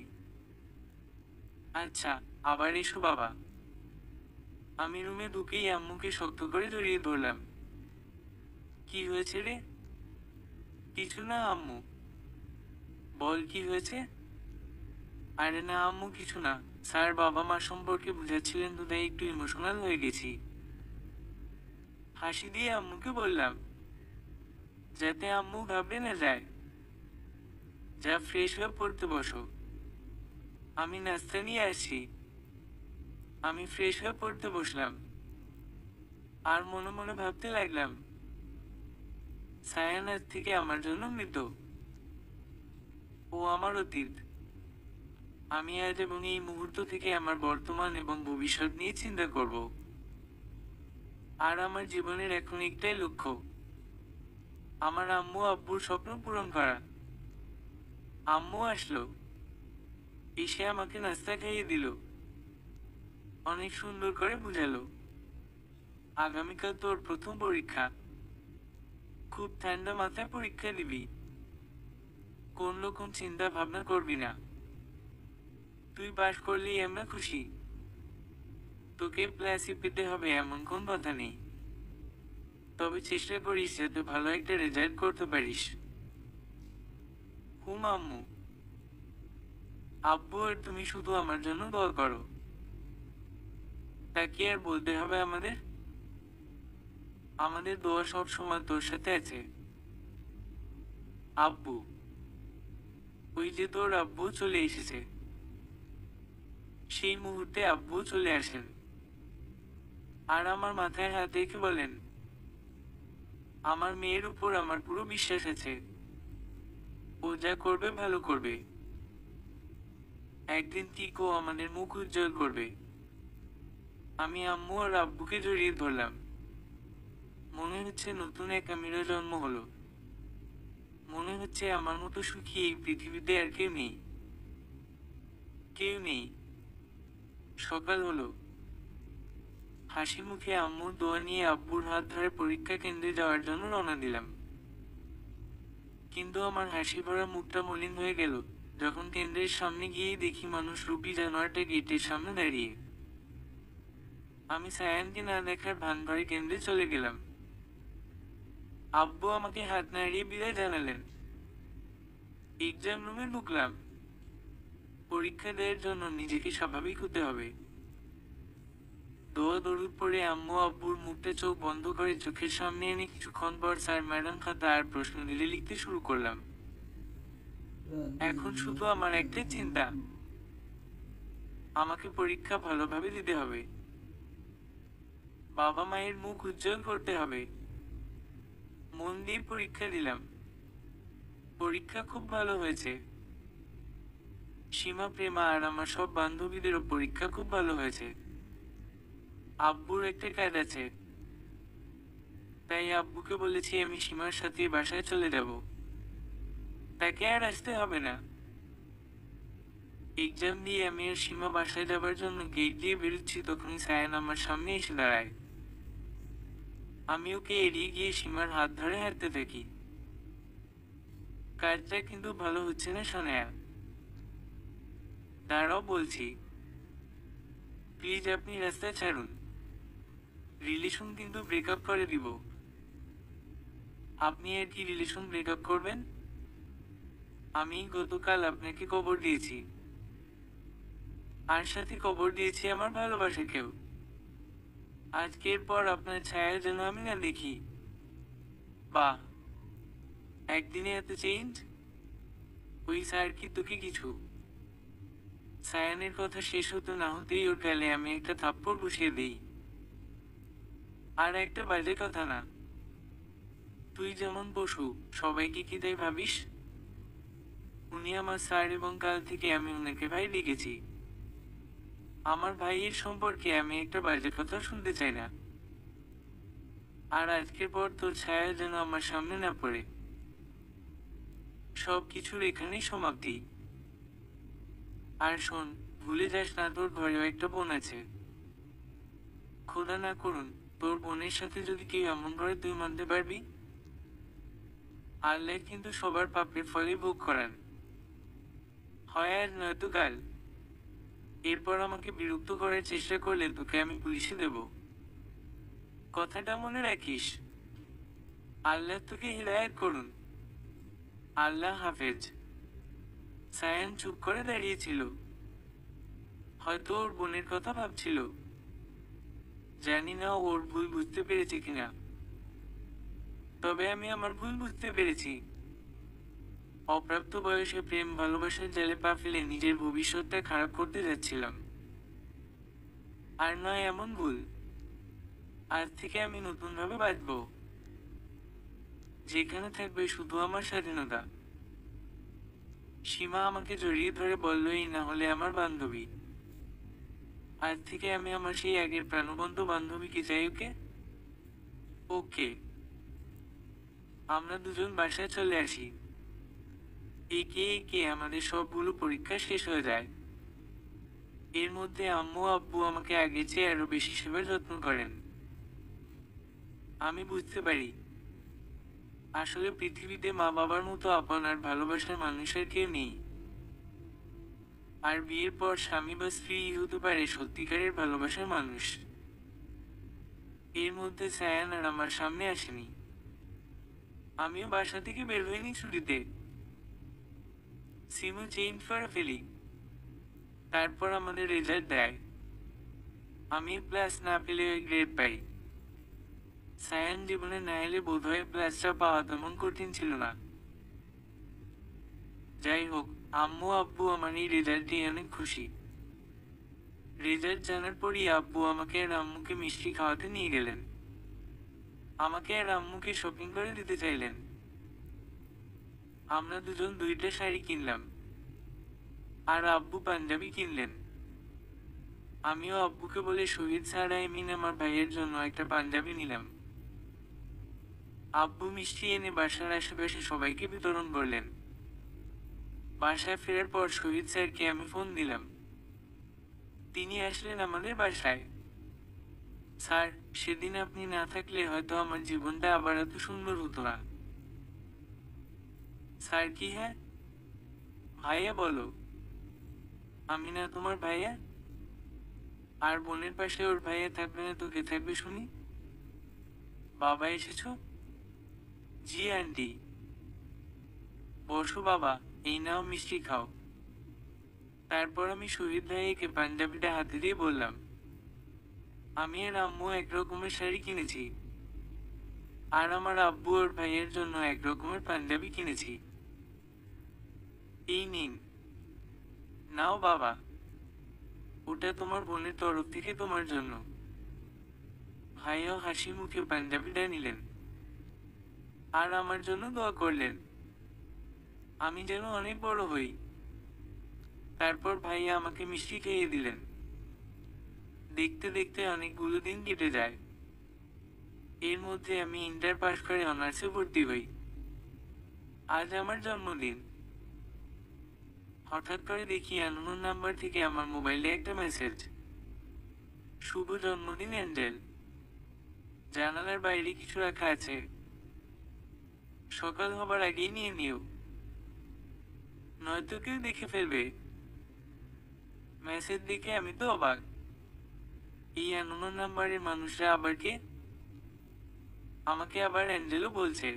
আচ্ছা, আবার এসো বাবা। আমি রুমে ঢুকেই আম্মুকে শক্ত করে জড়িয়ে ধরলাম। কি হয়েছে রে? কিছু না আম্মু। বল কি হয়েছে? আরে না আম্মু, কিছু না। স্যার বাবা মা সম্পর্কে বুঝাচ্ছিলেন তো, তাই একটু ইমোশনাল হয়ে গেছি। হাসি দিয়ে আম্মুকে বললাম, যাতে আম্মু ঘাবড়ে না যায়। যা, ফ্রেশ হয়ে পড়তে বসো। আমি নাস্তা নিয়ে আসি। আমি ফ্রেশ হয়ে পড়তে বসলাম, আর মনে মনে ভাবতে লাগলাম, সায়ান আজ থেকে আমার জন্য মৃত। ও আমার অতীত। আমি আজ এবং এই মুহূর্ত থেকে আমার বর্তমান এবং ভবিষ্যৎ নিয়ে চিন্তা করব। আর আমার জীবনের এখন একটাই লক্ষ্য, আমার আম্মু আব্বুর স্বপ্ন পূরণ করা। আম্মু আসলো, এসে আমাকে নাস্তা খাইয়ে দিল, অনেক সুন্দর করে বুঝালো, আগামীকাল তোর প্রথম পরীক্ষা, খুব ঠান্ডা মাথায় পরীক্ষা দিবি, কোন রকম চিন্তা ভাবনা করবি না, তুই পাশ করলেই আমরা খুশি, তোকে প্লাসি পেতে হবে এমন কোন কথা নেই, তবে চেষ্টা করিস যাতে ভালো একটা রেজাল্ট করতে পারিস। হুম আম্মু। আব্বু আর তুমি শুধু আমার জন্য দোয়া করো। তা কি আর বলতে হবে আমাদের? আমাদের দোয়া সব সময় তোর সাথে আছে। আব্বু, ওই যে তোর আব্বু চলে এসেছে। সেই মুহূর্তে আব্বু চলে আসেন, আর আমার মাথায় হাত রেখে বলেন, আমার মেয়ের উপর আমার পুরো বিশ্বাস আছে, ও যা করবে ভালো করবে, একদিন ঠিক ও আমাদের মুখ উজ্জ্বল করবে। আমি আম্মু আর আব্বুকে জড়িয়ে ধরলাম, মনে হচ্ছে নতুন এক আমিরও জন্ম হলো। মনে হচ্ছে আমার মতো সুখী এই পৃথিবীতে আর কেউ নেই, কেউ নেই। সকাল হলো, হাসি মুখে আম্মুর দোয়া নিয়ে আব্বুর হাত ধরে পরীক্ষা কেন্দ্রে যাওয়ার জন্য রওনা দিলাম। কিন্তু আমার হাসি ভরা মুখটা মলিন হয়ে গেল যখন কেন্দ্রের সামনে গিয়েই দেখি মানুষ রূপী জানোয়ারটা গেটের সামনে দাঁড়িয়ে। আমি সায়ানকে না দেখার ভান করে কেন্দ্রে চলে গেলাম। আব্বু আমাকে হাত নাড়িয়ে বিদায় জানালেন। এক্সাম রুমে ঢুকলাম। পরীক্ষা দেওয়ার জন্য নিজেকে স্বাভাবিক হতে হবে। দোয়া দরুদ পড়ে আম্মু আব্বুর মুখটা চোখ বন্ধ করে চোখের সামনে এনে কিছুক্ষণ পর স্যার ম্যাডাম খাতা আর প্রশ্ন দিলে লিখতে শুরু করলাম। এখন শুধু আমার একটা চিন্তা, আমাকে পরীক্ষা ভালোভাবে দিতে হবে, বাবা মায়ের মুখ উজ্জ্বল করতে হবে। মন দিয়ে পরীক্ষা দিলাম। পরীক্ষা খুব ভালো হয়েছে। সীমা প্রেমা আর আমার সব বান্ধবীদেরও পরীক্ষা খুব ভালো হয়েছে। আব্বুর একটা কাজ আছে, তাই আব্বুকে বলেছি আমি সীমার সাথে বাসায় চলে যাব, তাকে আর আসতে হবে না। এক্সাম দিয়ে আমি আর সীমা বাসায় যাবার জন্য গেট দিয়ে বেরোচ্ছি তখনই সায়ান আমার সামনে এসে দাঁড়ায়। আমি ওকে এড়িয়ে গিয়ে সীমার হাত ধরে হাঁটতে থাকি। কাজটা কিন্তু ভালো হচ্ছে না সোনায়া। দাঁড়াও বলছি, প্লিজ আপনি রাস্তা ছাড়ুন, রিলেশন কিন্তু ব্রেকআপ করে দিব। আপনি আর কি রিলেশন ব্রেকআপ করবেন? আমি গতকাল আপনাকে খবর দিয়েছি, আর সাথে খবর দিয়েছি আমার ভালোবাসাকেও। আজকের পর আপনার ছায়া যেন আমি না দেখি। বাহ, একদিনে এত চেঞ্জ! ওই স্যার কি তোকে কিছু? সায়ানের কথা শেষ হতে না হতেই ওর গালে আমি একটা থাপ্পড় বসিয়ে দিই। আর একটা বাজে কথা না, তুই যেমন পশু, সবাইকে কি তাই ভাবিস? উনি আমার স্যার এবং কাল থেকে আমি ওনাকে ভাই ডেকেছি। আমার ভাইয়ের সম্পর্কে আমি একটা বাজে কথা শুনতে চাই না। আর আজকের পর তোর ছায়া যেন আমার সামনে না পড়ে। সব কিছুর এখানেই সমাপ্তি। আর শোন, ভুলে যাস না তোর ঘরেও একটা বোন আছে। খোদা না করুন, তোর বোনের সাথে যদি কেউ এমন করে তুই মানতে পারবি? আল্লাহ কিন্তু সবার পাপের ফলে ভোগ করান, হয় আজ নয়তো কাল। এরপর আমাকে বিরক্ত করার চেষ্টা করলে তোকে আমি পুলিশে দেব। কথাটা মনে রাখিস। আল্লাহ তোকে হিদায়াত করুন। আল্লাহ হাফেজ। সায়ান চুপ করে দাঁড়িয়েছিল, হয়তো ওর বোনের কথা ভাবছিল। জানি না ওর ভুল বুঝতে পেরেছে কিনা, তবে আমি আমার ভুল বুঝতে পেরেছি। অপ্রাপ্ত বয়সে প্রেম ভালোবাসার জালে পা ফেলে নিজের ভবিষ্যৎটা খারাপ করতে যাচ্ছিলাম। আর নয় এমন ভুল। আজ থেকে আমি নতুনভাবে বাঁচব, যেখানে থাকবে শুধু আমার স্বাধীনতা। সীমা আমাকে জড়িয়ে ধরে বলল, এই না হলে আমার বান্ধবী। আজ থেকে আমি আমার সেই আগের প্রাণবন্ত বান্ধবীকে চাই। ওকে ওকে আমরা দুজন বাসায় চলে আসি। একে একে আমাদের সবগুলো পরীক্ষা শেষ হয়ে যায়। এর মধ্যে আম্মু আব্বু আমাকে আগের চেয়ে আরো বেশি সেবার যত্ন করেন। আমি বুঝতে পারি, আসলে পৃথিবীতে মা বাবার মতো আপন আর ভালোবাসার মানুষের কেউ নেই। আর বিয়ের পর স্বামী বা স্ত্রী হতে পারে সত্যিকারের ভালোবাসার মানুষ। এর মধ্যে সায়ান আর আমার সামনে আসেনি। আমিও বাসা থেকে বের হইনি ছুটিতে। সিমও চেঞ্জ করে ফেলি। তারপর আমাদের রেজাল্ট দেয়। আমি প্লাস না পেলে ওই গ্রেড পাই। সায়ান জীবনে না এলে বোধহয় প্লাসটা পাওয়া তেমন কঠিন ছিল না। যাই হোক, আম্মু আব্বু আমার এই রেজাল্ট নিয়ে অনেক খুশি। রেজাল্ট জানার পরই আব্বু আমাকে আর আম্মুকে মিষ্টি খাওয়াতে নিয়ে গেলেন। আমাকে আর আম্মুকে শপিং করে দিতে চাইলেন। আমরা দুজন দুইটা শাড়ি কিনলাম, আর আব্বু পাঞ্জাবি কিনলেন। আমিও আব্বুকে বলে শহীদ স্যার আমার ভাইয়ের জন্য একটা পাঞ্জাবি নিলাম। আব্বু মিষ্টি এনে বাসার আশেপাশে সবাইকে বিতরণ করলেন। বাসায় ফেরার পর শহীদ স্যারকে আমি ফোন দিলাম। তিনি আসলেন আমাদের বাসায়। স্যার, সেদিন আপনি না থাকলে হয়তো আমার জীবনটা আবার এত সুন্দর হতো না। স্যার কি? হ্যাঁ ভাইয়া বলো। আমি না তোমার ভাইয়া? আর বোনের পাশে ওর ভাইয়া থাকবে না তো কে থাকবে শুনি? বাবা এসেছো? জি আন্টি। বসো বাবা, এই নাও মিষ্টি খাও। তারপর আমি শহীদ ভাইয়াকে পাঞ্জাবিটা হাতে দিয়ে বললাম, আমি আর আম্মু এক রকমের শাড়ি কিনেছি, আর আমার আব্বু ওর ভাইয়ের জন্য এক রকমের পাঞ্জাবি কিনেছি। এই নিন, নাও বাবা, ওটা তোমার বোনের তরফ থেকে তোমার জন্য। ভাইয়াও হাসি মুখে পাঞ্জাবিটা নিলেন, আর আমার জন্য দোয়া করলেন আমি যেন অনেক বড় হই। তারপর ভাইয়া আমাকে মিষ্টি খাইয়ে দিলেন। দেখতে দেখতে অনেকগুলো দিন কেটে যায়। এর মধ্যে আমি ইন্টার পাস করে অনার্সে ভর্তি হই। আজ আমার জন্মদিন। হঠাৎ করে দেখি আননোন নাম্বার থেকে আমার মোবাইলে একটা মেসেজ, শুভ জন্মদিন অ্যাঞ্জেল। জানালার বাইরে কিছু রাখা আছে, সকাল হবার আগেই নিয়ে নিও, নয়তো কেউ দেখে ফেলবে। মেসেজ দেখে আমি তো অবাক, এই আননোন নাম্বারের মানুষরা আবার কে? আমাকে আবার অ্যাঞ্জেলও বলছে।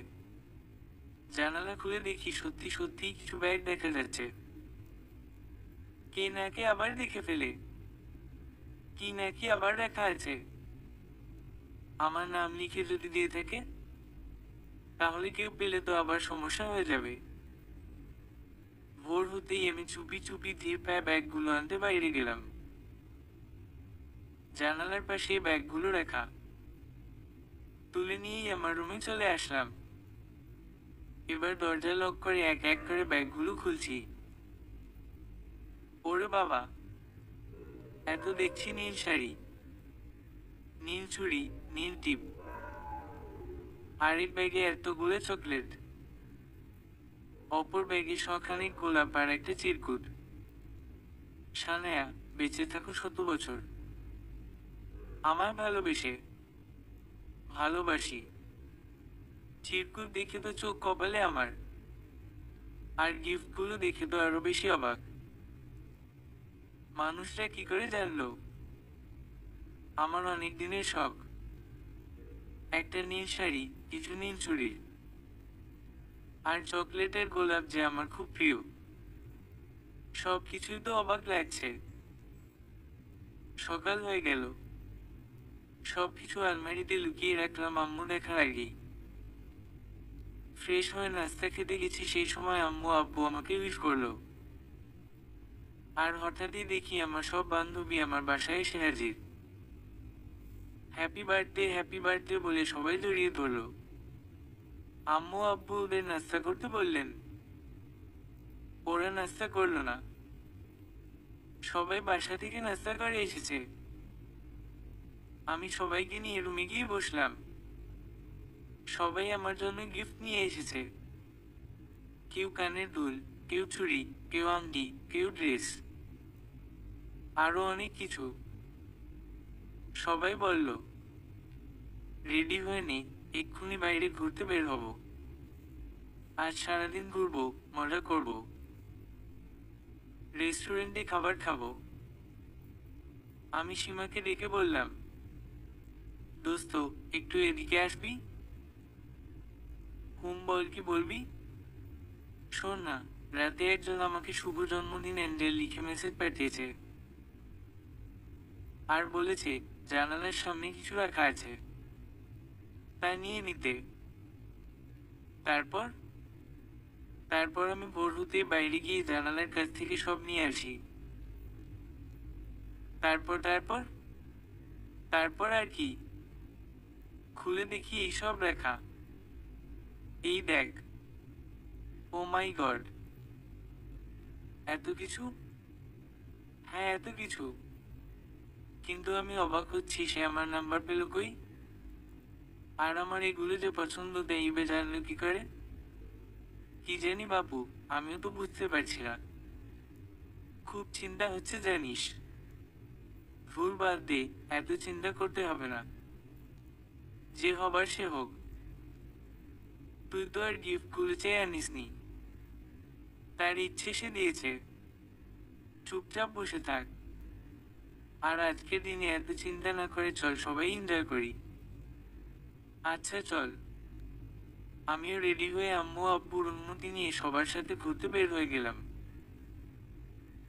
জানালা খুলে দেখি সত্যি সত্যি কিছু ব্যাগ দেখা যাচ্ছে। কে নাকি আবার দেখে ফেলে, কি নাকি আবার রাখা আছে। আমার নাম লিখে যদি দিয়ে থাকে, তাহলে কেউ পেলে তো আবার সমস্যা হয়ে যাবে। ভোর হতেই আমি চুপি চুপি ধীর পায়ে ব্যাগগুলো আনতে বাইরে গেলাম। জানালার পাশে ব্যাগগুলো রাখা, তুলে নিয়েই আমার রুমে চলে আসলাম। এবার দরজা লক করে এক এক করে ব্যাগগুলো খুলছি। ওরে বাবা, এত দেখছি নীল শাড়ি, নীল চুড়ি, নীল টিপ, আর এক ব্যাগে এতগুলো চকলেট। অপর ব্যাগে শখানেক গোলাপ আর একটা চিরকুট। সানায়া, বেঁচে থাকো 100 বছর। আমার ভালোবেসে, ভালোবাসি। চিরকুট দেখে তো চোখ কপালে আমার, আর গিফটগুলো দেখে তো আরো বেশি অবাক। মানুষরা কি করে জানলো? আমার অনেক দিনের শখ, একটা নীল শাড়ি, কিছু নীল চুড়ি, আর চকলেটের গোলাপ যে আমার খুব প্রিয়। সবকিছুই তো অবাক লাগছে। সকাল হয়ে গেল, সবকিছু আলমারিতে লুকিয়ে রাখলাম আম্মু দেখার আগেই। ফ্রেশ হয়ে নাস্তা খেতে গেছি, সেই সময় আম্মু আব্বু আমাকে উইশ করলো। আর হঠাৎই দেখি আমার সব বান্ধবী আমার বাসায় এসে হাজির। হ্যাপি বার্থডে বলে সবাই জড়িয়ে ধরলো। আম্মু আব্বু ওদের নাস্তা করতে বললেন। ওরা নাস্তা করলো না। সবাই বাসা থেকে নাস্তা করে এসেছে। আমি সবাইকে নিয়ে রুমে গিয়ে বসলাম। সবাই আমার জন্য গিফট নিয়ে এসেছে। কেউ কানের দুল, কেউ চুড়ি, কেউ আংটি, কেউ ড্রেস, আরো অনেক কিছু। সবাই বলল, রেডি হয়ে নে, এক্ষুনি বাইরে ঘুরতে বের হব। আজ সারাদিন ঘুরবো, মজা করব, রেস্টুরেন্টে খাবার খাবো। আমি সীমাকে ডেকে বললাম, দোস্ত একটু এদিকে আসবি? বল, কি বলবি? শোন না, রাতে একজন আমাকে শুভ জন্মদিন অ্যান্ডেল লিখে মেসেজ পাঠিয়েছে। আর বলেছে জানালার সামনে কিছু রাখা আছে, তা নিয়ে নিতে। তারপর তারপর আমি ভোর হতে বাইরে গিয়ে জানালার কাছ থেকে সব নিয়ে আসি। তারপর তারপর তারপর আর কি? খুলে দেখি এইসব রাখা। এই দেখ। ও মাই গড, এত কিছু! হ্যাঁ, এত কিছু। কিন্তু আমি অবাক হচ্ছি, সে আমার নাম্বার পেল কই? আর আমার এগুলো যে পছন্দ, দেইবে জানলো কি করে? কি জানি বাপু, আমিও তো বুঝতে পারছি না। খুব চিন্তা হচ্ছে জানিস। ভুল বাদ দে, এত চিন্তা করতে হবে না। যে হবার সে হোক। তুই তো আর গিফটগুলো চেয়ে আনিসনি। তার ইচ্ছে সে দিয়েছে। চুপচাপ বসে থাক। আর আজকের দিনে এত চিন্তা না করে চল সবাই এনজয় করি। আচ্ছা চল। আমিও রেডি হয়ে আম্মু আব্বুর অনুমতি নিয়ে সবার সাথে ঘুরতে বের হয়ে গেলাম।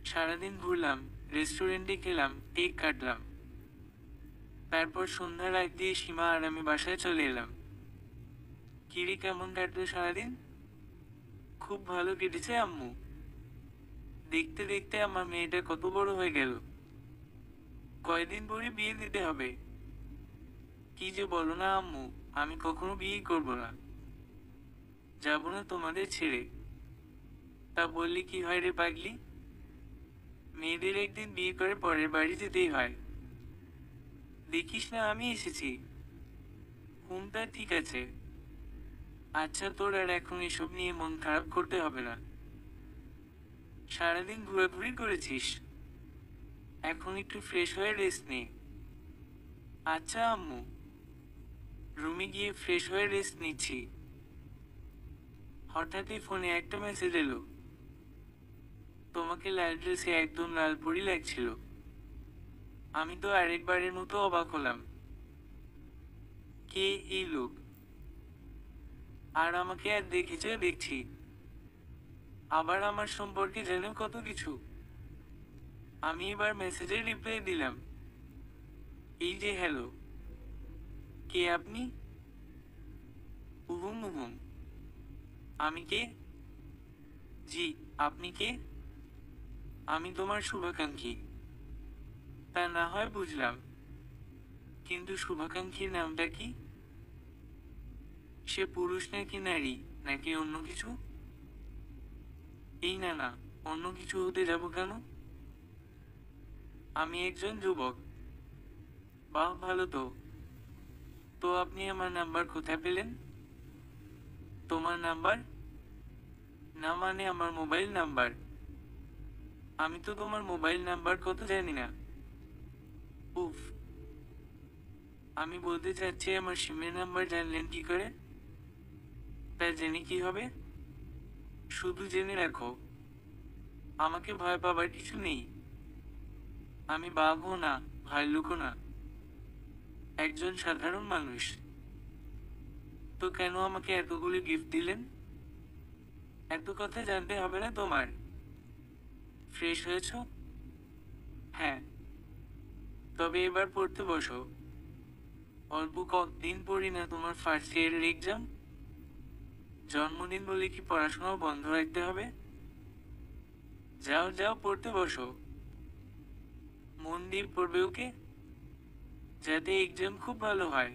সারাদিন ঘুরলাম, রেস্টুরেন্টে গেলাম, কেক কাটলাম। তারপর সন্ধ্যার আগ দিয়ে সীমা আর আমি বাসায় চলে এলাম। কিরে, কেমন কাটলো সারাদিন? খুব ভালো কেটেছে আম্মু। দেখতে দেখতে আমার মেয়েটা কত বড় হয়ে গেল। কয়দিন পরে বিয়ে দিতে হবে। কি যে বলো না আম্মু, আমি কখনো বিয়েই করব না। যাব না তোমাদের ছেড়ে। তা বললি কি হয় রে পাগলি? মেয়েদের একদিন বিয়ে করে পরের বাড়ি যেতেই হয়। দেখিস না আমি এসেছি। তা ঠিক আছে। আচ্ছা, তোর আর এখন এসব নিয়ে মন খারাপ করতে হবে না। সারাদিন ঘোরাঘুরি করেছিস, এখন একটু ফ্রেশ হয়ে রেস্ট নে। আচ্ছা আম্মু। রুমে গিয়ে ফ্রেশ হয়ে রেস্ট নিচ্ছি। হঠাৎই ফোনে একটা মেসেজ এলো। তোমাকে লাল ড্রেসে একদম লাল পরি লাগছিল। আমি তো আরেকবারের মতো অবাক হলাম। কে এই লোক? আর আমাকে আর দেখেছে দেখছি। আবার আমার সম্পর্কে যেন কত কিছু। আমি এবার মেসেজের রিপ্লাই দিলাম, এই যে হ্যালো। কে আপনি? উহুম উহুম। আমি কে? জি, আপনি কে? আমি তোমার শুভাকাঙ্ক্ষী। তা না হয় বুঝলাম, কিন্তু শুভাকাঙ্ক্ষীর নামটা কি? সে পুরুষ নাকি নারী, নাকি অন্য কিছু? এই না না, অন্য কিছু হতে যাব কেন? আমি একজন যুবক। বাহ, ভালো তো। তো আপনি আমার নাম্বার কোথায় পেলেন? তোমার নাম্বার? না মানে আমার মোবাইল নাম্বার। আমি তো তোমার মোবাইল নাম্বার কত জানি না। উফ। আমি বলতে চাচ্ছি, আমার সিমের নাম্বার জানলেন কি করে? তা জেনে কি হবে? শুধু জেনে রাখো, আমাকে ভয় পাবার কিছু নেই। আমি বাঘও না, ভাল্লুকও না, একজন সাধারণ মানুষ। তো কেন আমাকে এতগুলি গিফট দিলেন? এত কথা জানতে হবে না তোমার। ফ্রেশ হয়েছো? হ্যাঁ। তবে এবার পড়তে বসো। অল্প কদিন পড়ি না তোমার ফার্স্ট ইয়ারের এক্সাম। জন্মদিন বলে কি পড়াশোনাও বন্ধ রাখতে হবে? যাও যাও, পড়তে বসো। মন দিয়ে পড়বে, ওকে? যাতে এক্সাম খুব ভালো হয়।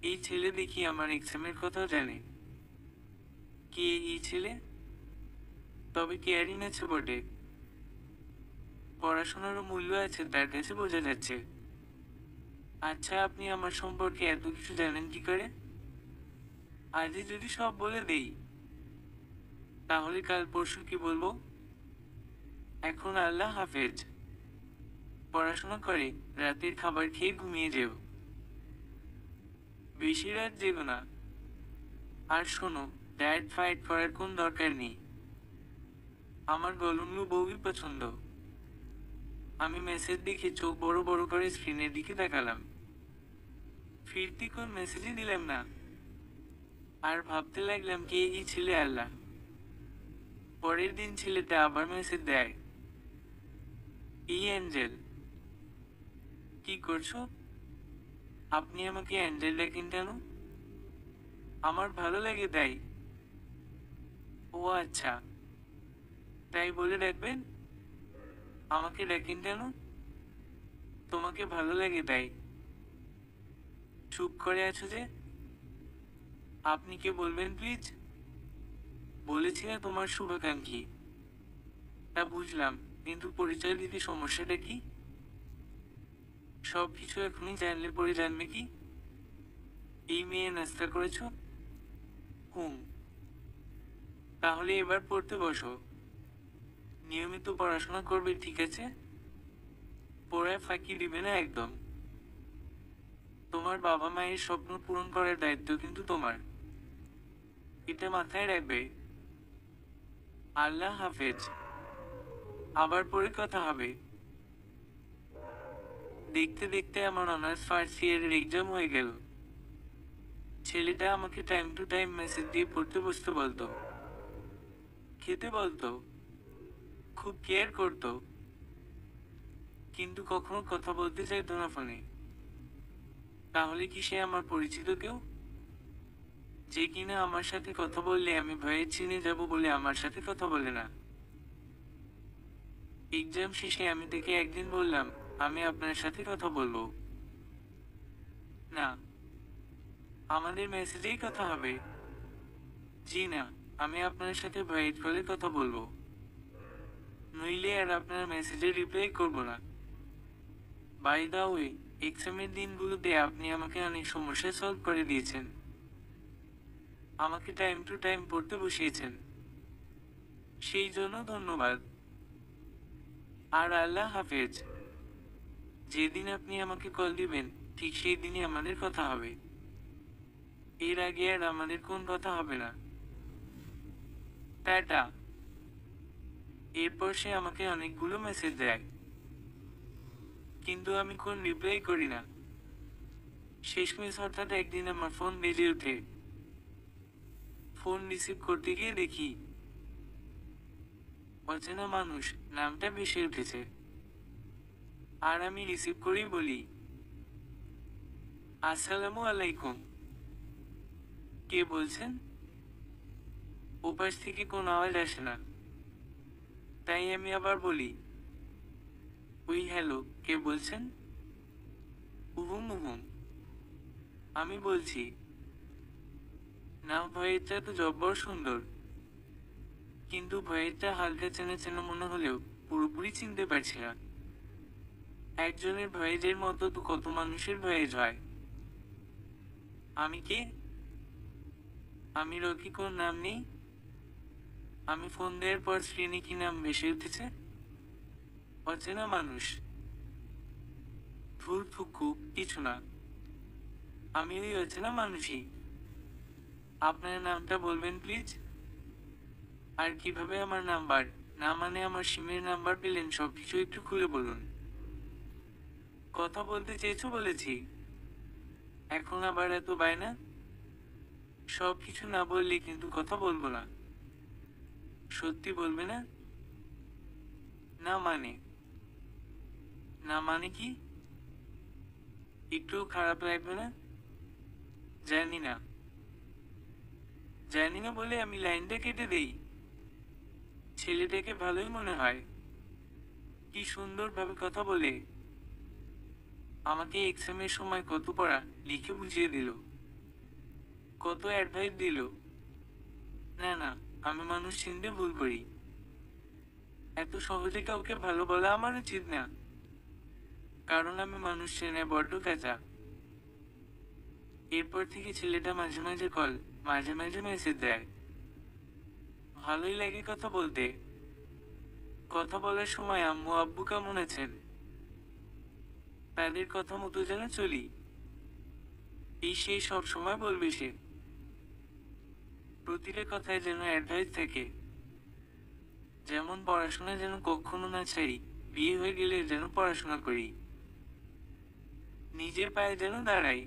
এই ছেলে দেখি আমার এক্সামের কথা জানে। কে এই ছেলে? তবে কেয়ারিং আছে বটে। পড়াশোনারও মূল্য আছে তার কাছে, বোঝা যাচ্ছে। আচ্ছা, আপনি আমার সম্পর্কে এত কিছু জানেন কি করে? আজই যদি সব বলে দেই, তাহলে কাল পরশু কি বলবো? এখন আল্লাহ হাফেজ। পড়াশোনা করে রাতের খাবার খেয়ে ঘুমিয়ে যেও। বেশি রাত জেগো না। আর শোনো, ডায়েট ফাইট করার কোন দরকার নেই। আমার গলমলু বউই পছন্দ। আমি মেসেজ দেখে চোখ বড় বড় করে স্ক্রিনের দিকে তাকালাম। ফিরতি কোন মেসেজই দিলাম না। আর ভাবতে লাগলাম কে এই ছেলে আল্লাহ। পরের দিন ছেলেটা আবার মেসেজ দেয়। এই অ্যাঞ্জেল, কি করছো? আপনি আমাকে অ্যাঞ্জেল ডাকেন কেন? আমার ভালো লাগে তাই। ও আচ্ছা, তাই বলে ডাকবেন? আমাকে ডাকেন কেন? তোমাকে ভালো লাগে তাই। চুপ করে আছো যে? আপনি কে বলবেন প্লিজ? বলেছি না তোমার শুভাকাঙ্ক্ষী। তা বুঝলাম, কিন্তু পরিচয় দিতে সমস্যাটা কি? সব কিছু এখনই জানলে পরে জানবে কি? এই মেয়ে নাস্তা করেছো? হুম। তাহলে এবার পড়তে বসো। নিয়মিত পড়াশোনা করবে, ঠিক আছে? পড়ায় ফাঁকি দিবে না একদম। তোমার বাবা মায়ের স্বপ্ন পূরণ করার দায়িত্ব কিন্তু তোমার। এটা মাথায় রাখবে। আল্লাহ হাফেজ। আবার পরে কথা হবে। দেখতে দেখতে আমার অনার্স ফার্স্ট ইয়ারের এক্সাম হয়ে গেল। ছেলেটা আমাকে টাইম টু টাইম মেসেজ দিয়ে পড়তে বসতে বলতো, খেতে বলতো, খুব কেয়ার করতো। কিন্তু কখনো কথা বলতে চাইতো না ফোনে। তাহলে কি সে আমার পরিচিত কেউ? যে কিনা আমার সাথে কথা বললে আমি ভয়ে চিনে যাব বলে আমার সাথে কথা বলে না। এক্সাম শেষে আমি তাকে একদিন বললাম, আমি আপনার সাথে কথা বলবো। না, আমাদের মেসেজেই কথা হবে। জি না, আমি আপনার সাথে ভয়ের কলে কথা বলবো। নইলে আর আপনার মেসেজে রিপ্লাই করব না। বাই দা ওয়ে, এক্সামের দিনগুলোতে আপনি আমাকে অনেক সমস্যা সলভ করে দিয়েছেন। আমাকে টাইম টু টাইম পড়তে বসিয়েছেন। সেই জন্য ধন্যবাদ। আর আল্লাহ হাফেজ। যেদিন আপনি আমাকে কল দিবেন, ঠিক সেই দিনই আমাদের কথা হবে। এর আগে আর আমাদের কোন কথা হবে না। টাটা। এরপর সে আমাকে অনেকগুলো মেসেজ দেয়, কিন্তু আমি কোন রিপ্লাই করি না। শেষমেশ হঠাৎ একদিন আমার ফোন বেজে ওঠে। ফোন রিসিভ করতে গিয়ে দেখি অচেনা মানুষ নামটা ভেসে উঠেছে। আর আমি রিসিভ করেই বলি, আসসালামু আলাইকুম। কে বলছেন? ওপাশ থেকে কোনো আওয়াজ আসে না। তাই আমি আবার বলি, ওই হ্যালো, কে বলছেন? উহুম উহুম। আমি বলছি, না, ভয়েরটা তো জব্বর সুন্দর। কিন্তু ভয়েরটা হালকা চেনা চেনা মনে হলেও পুরোপুরি চিনতে পারছি না। একজনের ভয়েজের মতো তো কত মানুষের ভয়েজ হয়। আমি কে? আমি রকি, কোন নাম নেই? আমি ফোন দেওয়ার পর স্ক্রিনে কি নাম ভেসে উঠেছে? অচেনা মানুষ। ধুর থুকু, কিছু না। আমি ওই অচেনা মানুষই। আপনার নামটা বলবেন প্লিজ? আর কিভাবে আমার নাম্বার, না মানে আমার সিমের নাম্বার পেলেন, সবকিছু একটু খুলে বলুন। কথা বলতে চেয়েছো বলেছি। এখন আবার এত বায়না? সব কিছু না বললে কিন্তু কথা বলবো না। সত্যি বলবে না? না মানে? না মানে কি? একটুও খারাপ লাগবে না? জানি না। জানি না বলে আমি লাইনটা কেটে দেই। ছেলেটাকে ভালোই মনে হয়, কি সুন্দরভাবে কথা বলে। আমাকে এক্সামের সময় কত পড়া লিখে বুঝিয়ে দিল, কত অ্যাডভাইস দিল। না না, আমি মানুষ চিনতে ভুল করি। এত সহজে কাউকে ভালো বলা আমার উচিত না, কারণ আমি মানুষ চেনে বড্ড কাঁচা। এরপর থেকে ছেলেটা মাঝে মাঝে কল, মাঝে মাঝে মেসেজ দেয়। ভালোই লাগে কথা বলতে। কথা বলার সময় আম্মু আব্বু কেমন আছেন, তাদের কথা মতো যেন চলি, এই সেই সব সময় বলবে সে। প্রতিটা কথায় যেন অ্যাডভাইস থাকে, যেমন পড়াশোনা যেন কখনো না ছাড়ি, বিয়ে হয়ে গেলে যেন পড়াশোনা করি, নিজের পায়ে যেন দাঁড়াই,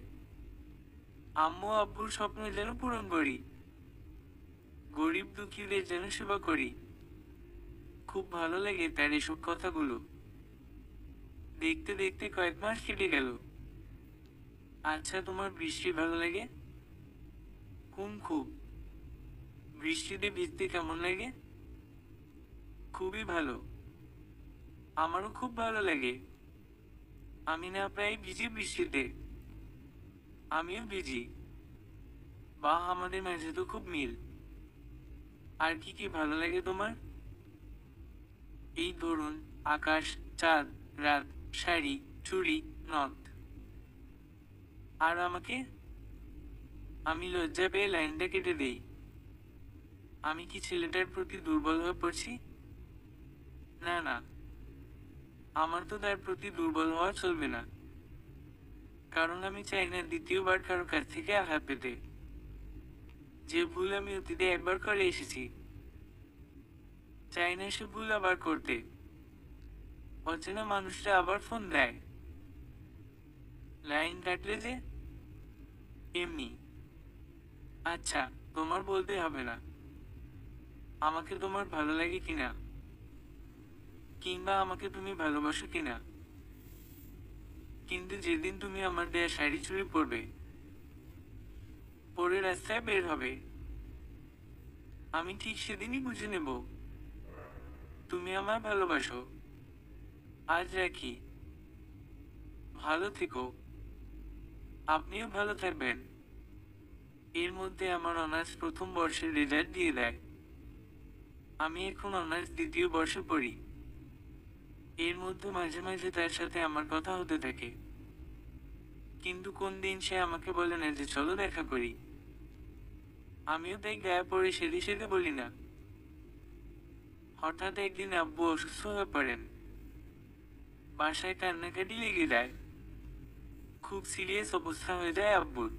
আম্মু আব্বুর স্বপ্ন যেন পূরণ করি, গরিব দুঃখীদের যেন সেবা করি। খুব ভালো লাগে তার এসব কথাগুলো। দেখতে দেখতে কয়েক মাস কেটে গেল। আচ্ছা, তোমার বৃষ্টি ভালো লাগে? খুব। বৃষ্টিতে ভিজতে কেমন লাগে? খুবই ভালো। আমারও খুব ভালো লাগে। আমি না প্রায় ভিজি বৃষ্টিতে। আমিও ভিজি। বাহ, আমাদের মাঝে তো খুব মিল। আর কি কি ভালো লাগে তোমার? এই ধরুন, আকাশ, চাঁদ, রাত, শাড়ি, চুড়ি, নথ। আর আমাকে? আমি লজ্জা পেয়ে লাইনটা কেটে দেই। আমি কি ছেলেটার প্রতি দুর্বল হয়ে পড়ছি? না না, আমার তো তার প্রতি দুর্বল হওয়া চলবে না, কারণ আমি চাই না দ্বিতীয়বার কারো কাছ থেকে আঘাত পেতে। যে ভুল আমি অতীতে একবার করে এসেছি, চাই না সে ভুল আবার করতে। অচেনা মানুষরা আবার ফোন দেয়, লাইন কাটলে যে। এমনি। আচ্ছা, তোমার বলতে হবে না আমাকে তোমার ভালো লাগে কিনা, কিংবা আমাকে তুমি ভালোবাসো কিনা, কিন্তু যেদিন তুমি আমার দেয়া শাড়ি চুরি পরবে, পরে রাস্তায় বের হবে, আমি ঠিক সেদিনই বুঝে নেব তুমি আমায় ভালোবাসো। আজ রাখি। ভালো থেকো। আপনিও ভালো থাকবেন। এর মধ্যে আমার অনার্স প্রথম বর্ষের রেজাল্ট দিয়ে দেয়। আমি এখন অনার্স দ্বিতীয় বর্ষে পড়ি। এর মধ্যে মাঝে মাঝে তার সাথে আমার কথা হতে থাকে, কিন্তু কোন দিন সে আমাকে বলে না যে চলো দেখা করি। আমিও তাই গায়ে পড়ে সেদে সেদে বলি না। হঠাৎ একদিন আব্বু অসুস্থ হয়ে পড়েন। বাসায় কান্নাকাটি লেগে যায়। খুব সিরিয়াস অবস্থা হয়ে যায় আব্বুর।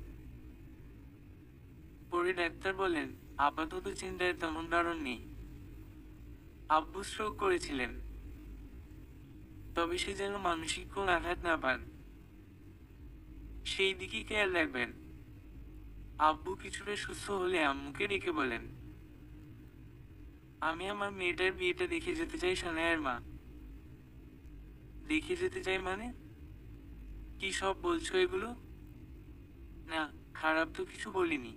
পরে ডাক্তার বলেন, আপাতত চিন্তার তেমন কারণ নেই। আব্বু স্ট্রোক করেছিলেন, তবে সে যেন মানসিক কোন আঘাত না পান, সেই দিকে খেয়াল রাখবেন। আব্বু কিছুটা সুস্থ হলে আম্মুকে ডেকে বলেন, আমি আমার মেয়েটার বিয়েটা দেখে যেতে চাই সানায়ার মা। দেখে যেতে চাই মানে? কি সব বলছো এগুলো? না, খারাপ তো কিছু বলিনি।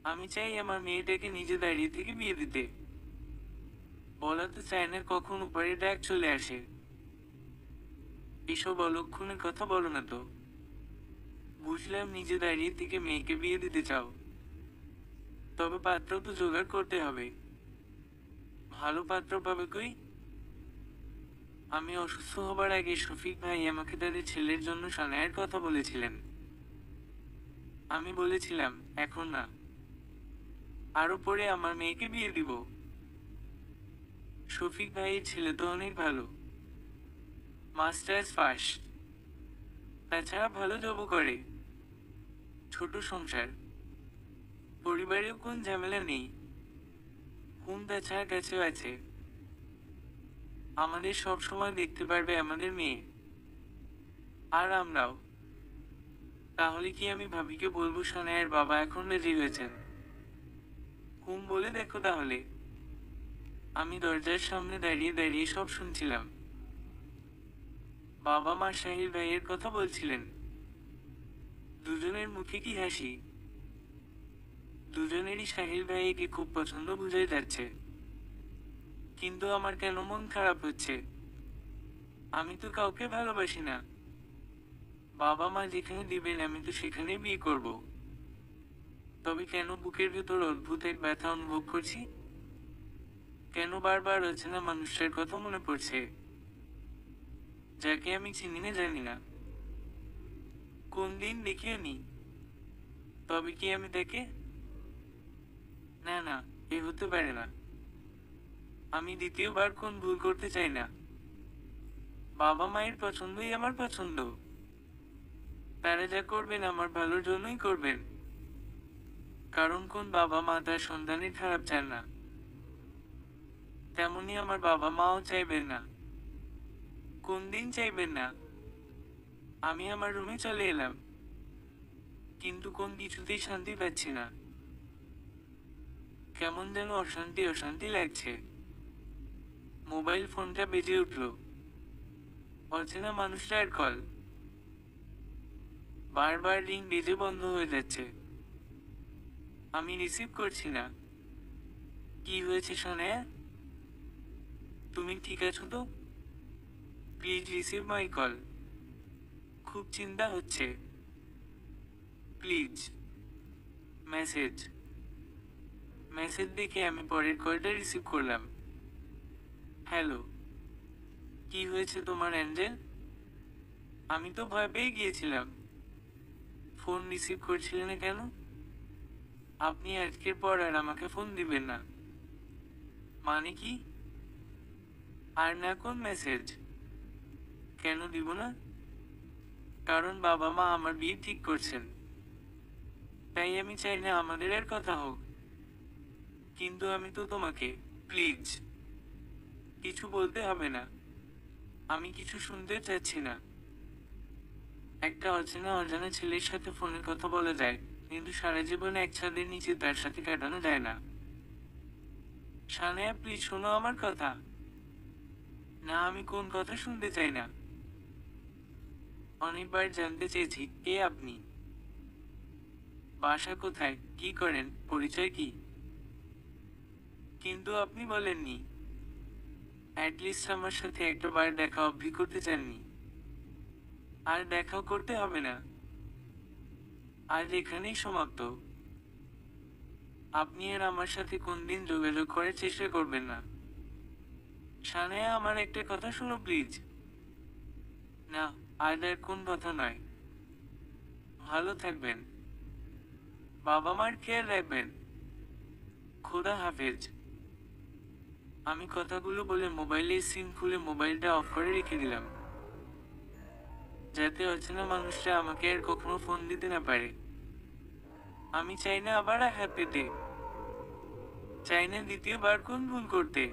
আমি চাই আমার মেয়েটাকে নিজে দাঁড়িয়ে থেকে বিয়ে দিতে। বলা তো চায় না, কখন উপরে ডাক চলে আসে। এসব অলক্ষণের কথা বলো না তো। বুঝলাম নিজে দাঁড়িয়ে থেকে মেয়েকে বিয়ে দিতে চাও, তবে পাত্র তো জোগাড় করতে হবে। ভালো পাত্র পাবে কই? আমি অসুস্থ হবার আগে শফিক ভাই আমাকে তাদের ছেলের জন্য সানায়ের কথা বলেছিলেন। আমি বলেছিলাম, এখন না, আরো পরে আমার মেয়েকে বিয়ে দিব। শফিক ভাইয়ের ছেলে তো অনেক ভালো, মাস্টার্স পাস, তাছাড়া ভালো জবও করে। ছোট সংসার, পরিবারেও কোন ঝামেলা নেই। হুম, তাছাড়া কাছেও আছে। আমাদের সব সময় দেখতে পারবে আমাদের মেয়ে, আর আমরাও। তাহলে কি আমি ভাবিকে বলবো সানায়ের বাবা এখন রেডি হয়েছেন? হুম বলে দেখো তাহলে। আমি দরজার সামনে দাঁড়িয়ে দাঁড়িয়ে সব শুনছিলাম। বাবা মা শাহির ভাইয়ের কথা বলছিলেন। দুজনের মুখে কি হাসি, দুজনেরই সাহিল ভাইকে খুব পছন্দ বুঝাই যাচ্ছে, কিন্তু আমার কেন মন খারাপ হচ্ছে। আমি তো কাউকে ভালোবাসি না। বাবা মা যেখানে দিবেন আমি তো সেখানে বিয়ে করব। তবে কেন বুকের ভেতর অদ্ভুত এক ব্যথা অনুভব করছি? কেন বারবার অচেনা মানুষটার কথা মনে পড়ছে, যাকে আমি চিনি না জানি না, কোন দিন দেখিও নি। তবে কি আমি তাকে? না না, এ হতে পারে না। আমি দ্বিতীয়বার কোন ভুল করতে চাই না। বাবা মায়ের পছন্দই আমার পছন্দ। তারা যা করবেন আমার ভালোর জন্যই করবেন। কারণ কোন বাবা মা তার সন্তানের খারাপ চান না, তেমনি আমার বাবা মাও চাইবেন না। কোন দিন চাইবেন না। আমি আমার রুমে চলে এলাম, কিন্তু কোন কিছুতেই শান্তি পাচ্ছি না। কেমন যেন অশান্তি অশান্তি লাগছে। মোবাইল ফোনটা বেজে উঠল। অচেনা মানুষটার কল। বারবার রিং বেজে বন্ধ হয়ে যাচ্ছে। আমি রিসিভ করছি না। কি হয়েছে সোনায়া? তুমি ঠিক আছো তো? Please receive my call. খুব চিন্তা হচ্ছে। প্লিজ। মেসেজ। মেসেজ দেখে আমি পরের কলটা রিসিভ করলাম। হ্যালো। কি হয়েছে তোমার অ্যাঞ্জেল? আমি তো ভয় পেয়ে গিয়েছিলাম। ফোন রিসিভ করছিলেন না কেন? আপনি আজকের পর আর আমাকে ফোন দিবেন না। মানে কি? আর না কোন মেসেজ? কেন দিব না? কারণ বাবা মা আমার বিয়ে ঠিক করছেন, তাই আমি চাই না আমাদের আর কথা হোক। কিন্তু আমি তো তোমাকে, প্লিজ, কিছু বলতে হবে না। আমি কিছু শুনতে চাচ্ছি না। একটা অচেনা অজানা ছেলের সাথে ফোনে কথা বলা যায়, কিন্তু সারা জীবন এক ছাদের নিচে তার সাথে কাটানো যায় না। সানায়া প্লিজ শোনো আমার কথা। না, আমি কোন কথা শুনতে চাই না। অনেকবার জানতে চেয়েছি কে আপনি, বাসা কোথায়, কি করেন, পরিচয় কি, কিন্তু আপনি বলেননি। অ্যাটলিস্ট আমার সাথে একটা বার দেখা অবধি করতে চাননি। আর দেখাও করতে হবে না। আজ এখানেই সমাপ্ত। আপনি আর আমার সাথে কোনদিন যোগাযোগ করার চেষ্টা করবেন না। সানায়া আমার একটা কথা শোনো প্লিজ। না, আজ আর কোন কথা নয়। ভালো থাকবেন। বাবা মার খেয়াল রাখবেন। খোদা হাফেজ। আমি কথাগুলো বলে মোবাইলের সিম খুলে মোবাইলটা অফ করে রেখে দিলাম, যাতে অচেনা মানুষটা আমাকে আর কখনো ফোন দিতে না পারে। আমি চাই না আবার আঘাত পেতে। চাই না দ্বিতীয়বার কোন ভুল করতে।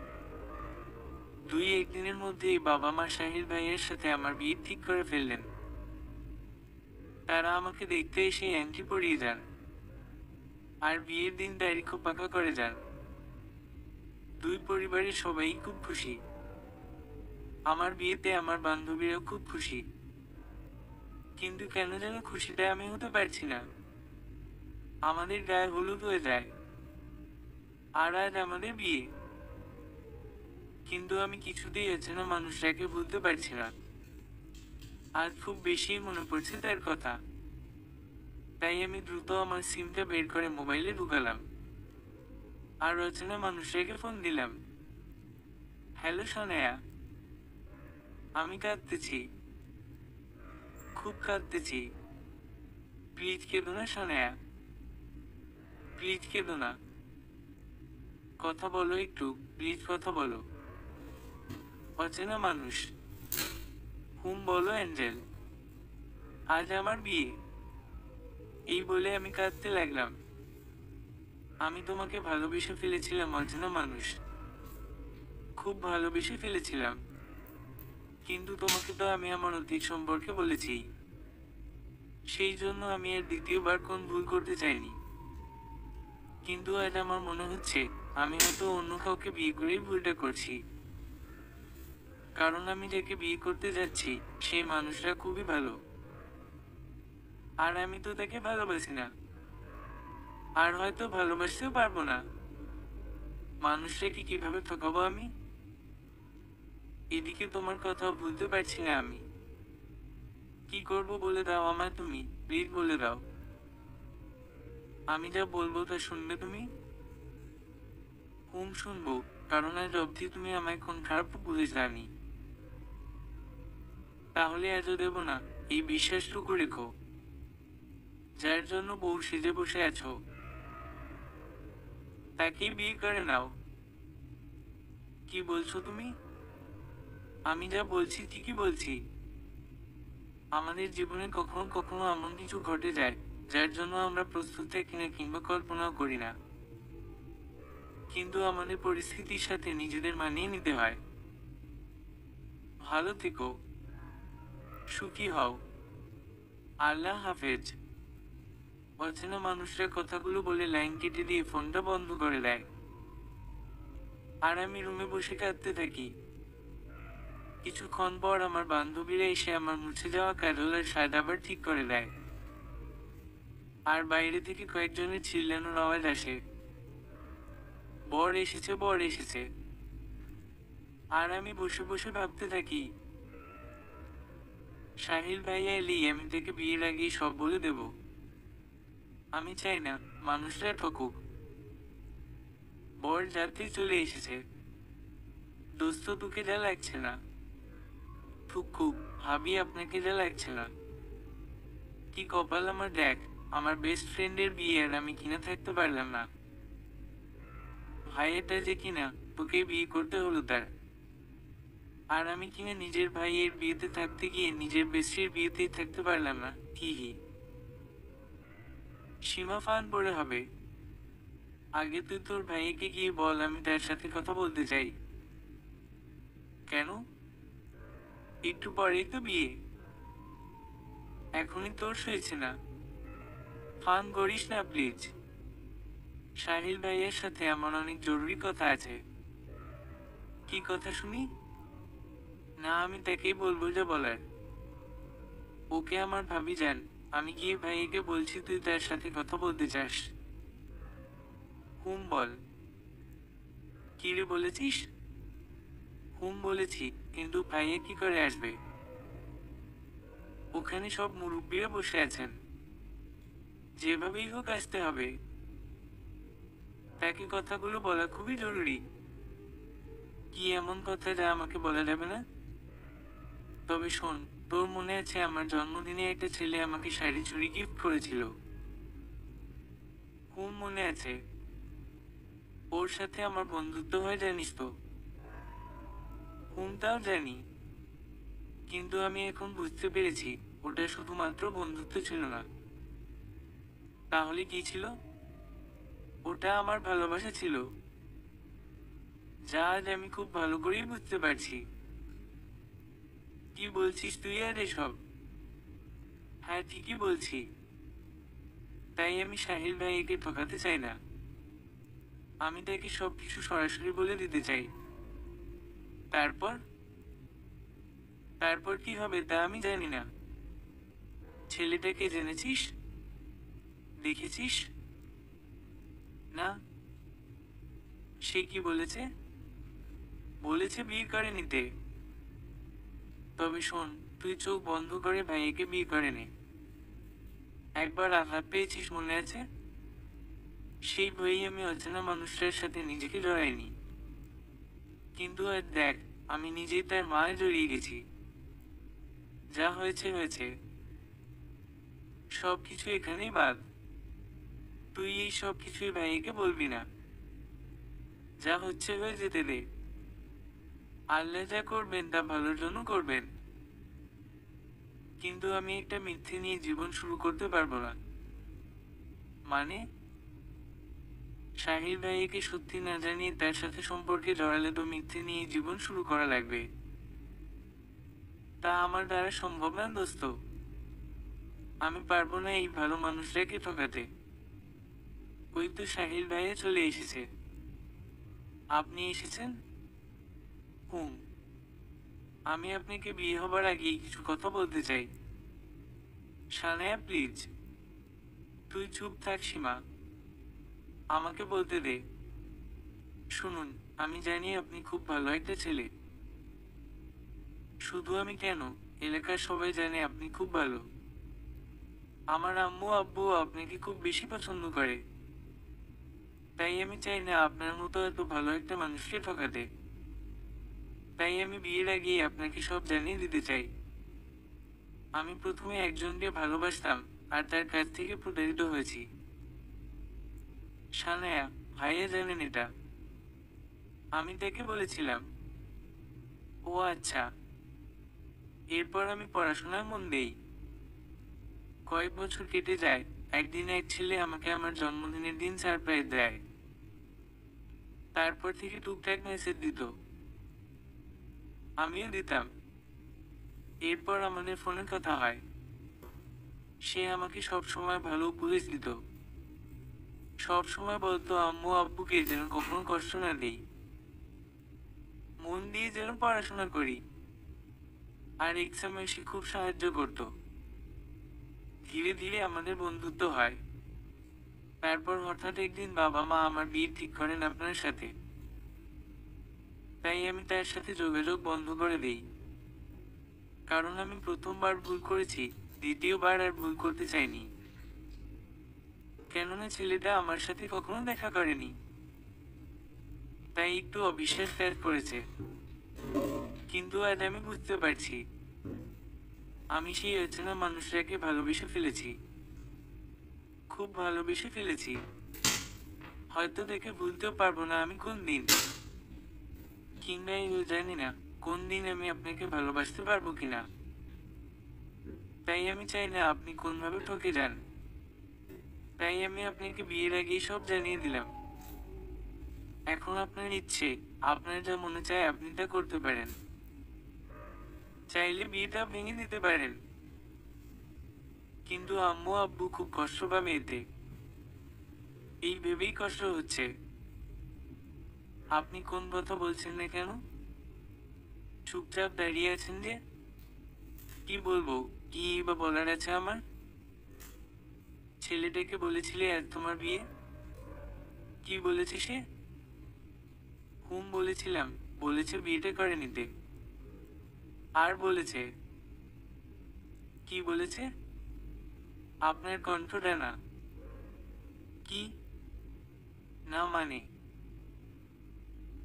দুই একদিনের মধ্যেই বাবা মা শাহির ভাইয়ের সাথে আমার বিয়ে ঠিক করে ফেললেন। তারা আমাকে দেখতে এসে অ্যান্টি পরিয়ে যান, আর বিয়ের দিন তারিখও পাকা করে যান। দুই পরিবারের সবাই খুব খুশি। আমার বিয়েতে আমার বান্ধবীরাও খুব খুশি। কিন্তু কেন যেন খুশিটা আমি হতে পারছি না। আমাদের গায়ে হলুদ হয়ে যায়, আর আজ আমাদের বিয়ে। কিন্তু আমি কিছুতেই অচেনা মানুষটাকে ভুলতে পারছি না। আজ খুব বেশি মনে পড়ছে তার কথা। তাই আমি দ্রুত আমার সিমটা বের করে মোবাইলে ঢুকালাম, আর অচেনা মানুষটাকে ফোন দিলাম। হ্যালো সোনায়া, আমি কাঁদতেছি, খুব কাঁদতেছি। প্লিজ কেঁদো না সোনায়া, প্লিজ কেঁদো না। কথা বলো একটু, প্লিজ কথা বলো। অচেনা মানুষ। বলো অ্যাঞ্জেল। আজ আমার বিয়ে। এই বলে আমি কাঁদতে লাগলাম। আমি তোমাকে ভালোবেসে ফেলেছিলাম অচেনা মানুষ, খুব ভালোবেসে ফেলেছিলাম। কিন্তু তোমাকে তো আমি আমার অতীত সম্পর্কে বলেছি। সেই জন্য আমি আর দ্বিতীয়বার কোন ভুল করতে চাইনি। কিন্তু আজ আমার মনে হচ্ছে আমি হয়তো অন্য কাউকে বিয়ে করেই ভুলটা করছি। কারণ আমি যাকে বিয়ে করতে যাচ্ছি সেই মানুষটা খুবই ভালো, আর আমি তো তাকে ভালোবাসি না। আর হয়তো ভালোবাসতেও পারবো না। মানুষটাকে কিভাবে ঠকাবো আমি? এদিকে তোমার কথাও ভুলতে পারছি না আমি। কি করব বলে দাও আমায় তুমি, প্লিজ বলে দাও। আমি যা বলবো তা শুনবে তুমি? শুনবো, কারণ আজ অবধি তুমি আমায় কোন খারাপ বলে জানি। তাহলে আজও দেব না, এই বিশ্বাসটুকু রেখো। যার জন্য বউ সেজে বসে আছো, তাকেই বিয়ে করে নাও। কি বলছো তুমি? আমি যা বলছি ঠিকই বলছি। আমাদের জীবনে কখনো কখনো এমন কিছু ঘটে যায়, যার জন্য আমরা প্রস্তুত থাকি না কিংবা কল্পনাও করি না। কিন্তু আমাদের পরিস্থিতির সাথে নিজেদের মানিয়ে নিতে হয়। ভালো থেকো, সুখী হও। আল্লাহ হাফেজ। অচেনা মানুষরা কথাগুলো বলে লাইন কেটে দিয়ে ফোনটা বন্ধ করে দেয়। আর আমি রুমে বসে কাঁদতে থাকি। কিছুক্ষণ পর আমার বান্ধবীরা এসে আমার মুছে যাওয়া ক্যারোলার শার্ট আবার ঠিক করে দেয়। আর বাইরে থেকে কয়েকজনের চিল্লানোর আওয়াজ আসে, বর এসেছে, বর এসেছে। আর আমি বসে বসে ভাবতে থাকি, সাহিল ভাইয়া এলেই আমি তাকে বিয়ের আগেই সব বলে দেব। আমি চাই না মানুষরা ঠকুক। বর যাত্রী চলে এসেছে। দোস্ত তোকে যা লাগছে না। ঠুকুক, ভাবি আপনাকে যা লাগছে না। কি কপাল আমার, দেখ আমার বেস্ট ফ্রেন্ডের বিয়ে আর আমি কিনা থাকতে পারলাম না। ভাইয়েরটা যে কিনা তোকে বিয়ে করতে হলো তার। আর আমি কিনা নিজের ভাইয়ের বিয়েতে থাকতে গিয়ে নিজের বেস্টের বিয়েতেই থাকতে পারলাম না। হি হি। সীমা ফান পড়ে হবে। আগে তুই তোর ভাইকে গিয়ে বল আমি তার সাথে কথা বলতে চাই। কেন? একটু পরেই তো বিয়ে। এখনই তোর হয়েছে না। ফান করিস না প্লিজ। সাহিল ভাইয়ের সাথে আমার অনেক জরুরি কথা আছে। কি কথা শুনি? না, আমি তাকেই বলবো যা বলার। ওকে আমার ভাবি যান, আমি গিয়ে ভাইকে বলছি তুই তার সাথে কথা বলতে চাস। বল। কি রে বলেছিস? বলেছি, কিন্তু ভাইয়া কি করে আসবে? ওখানে সব মুরব্বীরা বসে আছেন। যেভাবেই হোক আসতে হবে। তাকে কথাগুলো বলা খুবই জরুরি। কি এমন কথা যা আমাকে বলা যাবে না? তবে শোন, তোর মনে আছে আমার জন্মদিনে একটা ছেলে আমাকে শাড়ি চুড়ি গিফট করেছিল? মনে আছে। ওর সাথে আমার বন্ধুত্ব হয় জানিস তো? তাও জানি। কিন্তু আমি এখন বুঝতে পেরেছি, ওটা শুধুমাত্র বন্ধুত্ব ছিল না। তাহলে কি ছিল? ওটা আমার ভালোবাসা ছিল, যা আজ আমি খুব ভালো করেই বুঝতে পারছি। কি বলছিস তুই আর এসব? হ্যাঁ, ঠিকই বলছি। তাই আমি সাহিল ভাইকে ঠকাতে চাই না। আমি তাকে সবকিছু সরাসরি বলে দিতে চাই। তারপর? তারপর কি হবে তা আমি জানি না। ছেলেটাকে জেনেছিস? দেখেছিস? না। সে কি বলেছে? বলেছে বিয়ে করে নিতে। তবে শোন, তুই চোখ বন্ধ করে ভাইয়াকে বিয়ে করে নে। একবার আঘাত পেয়েছিস মনে আছে? সেই ভয়েই আমি অচেনা মানুষটার সাথে নিজেকে জড়াইনি। কিন্তু আজ দেখ, আমি নিজেই তার মায়ে জড়িয়ে গেছি। যা হয়েছে হয়েছে। সবকিছু এখানেই বাদ। তুই এই সব কিছুই ভাইয়াকে বলবি না। যা হচ্ছে হয়ে যেতে দে। আল্লাহ যা করবেন তা ভালোর জন্য করবেন। কিন্তু আমি একটা মিথ্যে নিয়ে জীবন শুরু করতে পারবো না। মানে? সাহিল ভাইয়াকে সত্যি না জানিয়ে তার সাথে সম্পর্কে জড়ালে তো মিথ্যে নিয়ে জীবন শুরু করা লাগবে। তা আমার দ্বারা সম্ভব না দোস্ত। আমি পারবো না এই ভালো মানুষটাকে ঠকাতে। ওই তো সাহিল ভাইয়া চলে এসেছে। আপনি এসেছেন? হুম। আমি আপনাকে বিয়ে হবার আগেই কিছু কথা বলতে চাই। সানায়া প্লিজ। তুই চুপ থাক সীমা। আমাকে বলতে দে। শুনুন, আমি জানি আপনি খুব ভালো একটা ছেলে। শুধু আমি কেন, এলাকার সবাই জানে আপনি খুব ভালো। আমার আম্মু আব্বু আপনাকে খুব বেশি পছন্দ করে। তাই আমি চাই না আপনার মতো এত ভালো একটা মানুষকে ঠকাতে। তাই আমি বিয়ের আগেই আপনাকে সব জানিয়ে দিতে চাই। আমি প্রথমে একজনকে ভালোবাসতাম, আর তার কাছ থেকে প্রতারিত হয়েছি। সানায়া, ভাইয়া জানেন এটা। আমি তাকে বলেছিলাম। ও আচ্ছা। এরপর আমি পড়াশোনায় মন দেই। কয়েক বছর কেটে যায়। একদিন এক ছেলে আমাকে আমার জন্মদিনের দিন সারপ্রাইজ দেয়। তারপর থেকে টুকটাক মেসেজ দিত, আমিও দিতাম। এরপর আমাদের ফোনে কথা হয়। সে আমাকে সব সময় ভালো উপদেশ দিত। সব সময় বলতো আম্মু আব্বুকে যেন কখনো কষ্ট না দেই, মন দিয়ে যেন পড়াশোনা করি। আর এক্সামে সে খুব সাহায্য করত। ধীরে ধীরে আমাদের বন্ধুত্ব হয়। তারপর হঠাৎ একদিন বাবা মা আমার বিয়ে ঠিক করেন আপনার সাথে। তাই আমি তার সাথে যোগাযোগ বন্ধ করে দেই। কারণ আমি প্রথমবার ভুল করেছি, দ্বিতীয়বার আর ভুল করতে চাইনি। কেননা ছেলেটা আমার সাথে কখনো দেখা করেনি। তাই একটু অবিশ্বাস ত্যাগ করেছে। কিন্তু আজ আমি বুঝতে পারছি, আমি সেই অচেনা মানুষটাকে ভালোবেসে ফেলেছি। খুব ভালোবেসে ফেলেছি। হয়তো দেখে ভুলতেও পারবো না আমি কোন দিন, কিংবা জানি না কোন দিন আমি আপনাকে ভালোবাসতে পারবো কিনা। তাই আমি চাই না আপনি কোনভাবে ঠকে যান। তাই আমি আপনাকে বিয়ের আগেই সব জানিয়ে দিলাম। এখন আপনার ইচ্ছে, আপনার যা মনে চায় আপনি তা করতে পারেন। চাইলে বিয়েটা ভেঙে দিতে পারেন। কিন্তু আম্মু আব্বু খুব কষ্ট পাবে এতে। এই ভেবেই কষ্ট হচ্ছে। আপনি কোন কথা বলছেন না কেন? চুপচাপ দাঁড়িয়ে আছেন যে? কি বলবো, কি বা বলার আছে আমার? ছেলেটাকে বলেছিলে আজ তোমার বিয়ে? কি বলেছে সে? বলেছিলাম। বলেছে বিয়েটা করে নিতে। আর বলেছে? কি বলেছে? আপনার কণ্ঠটা না। কি? না মানে?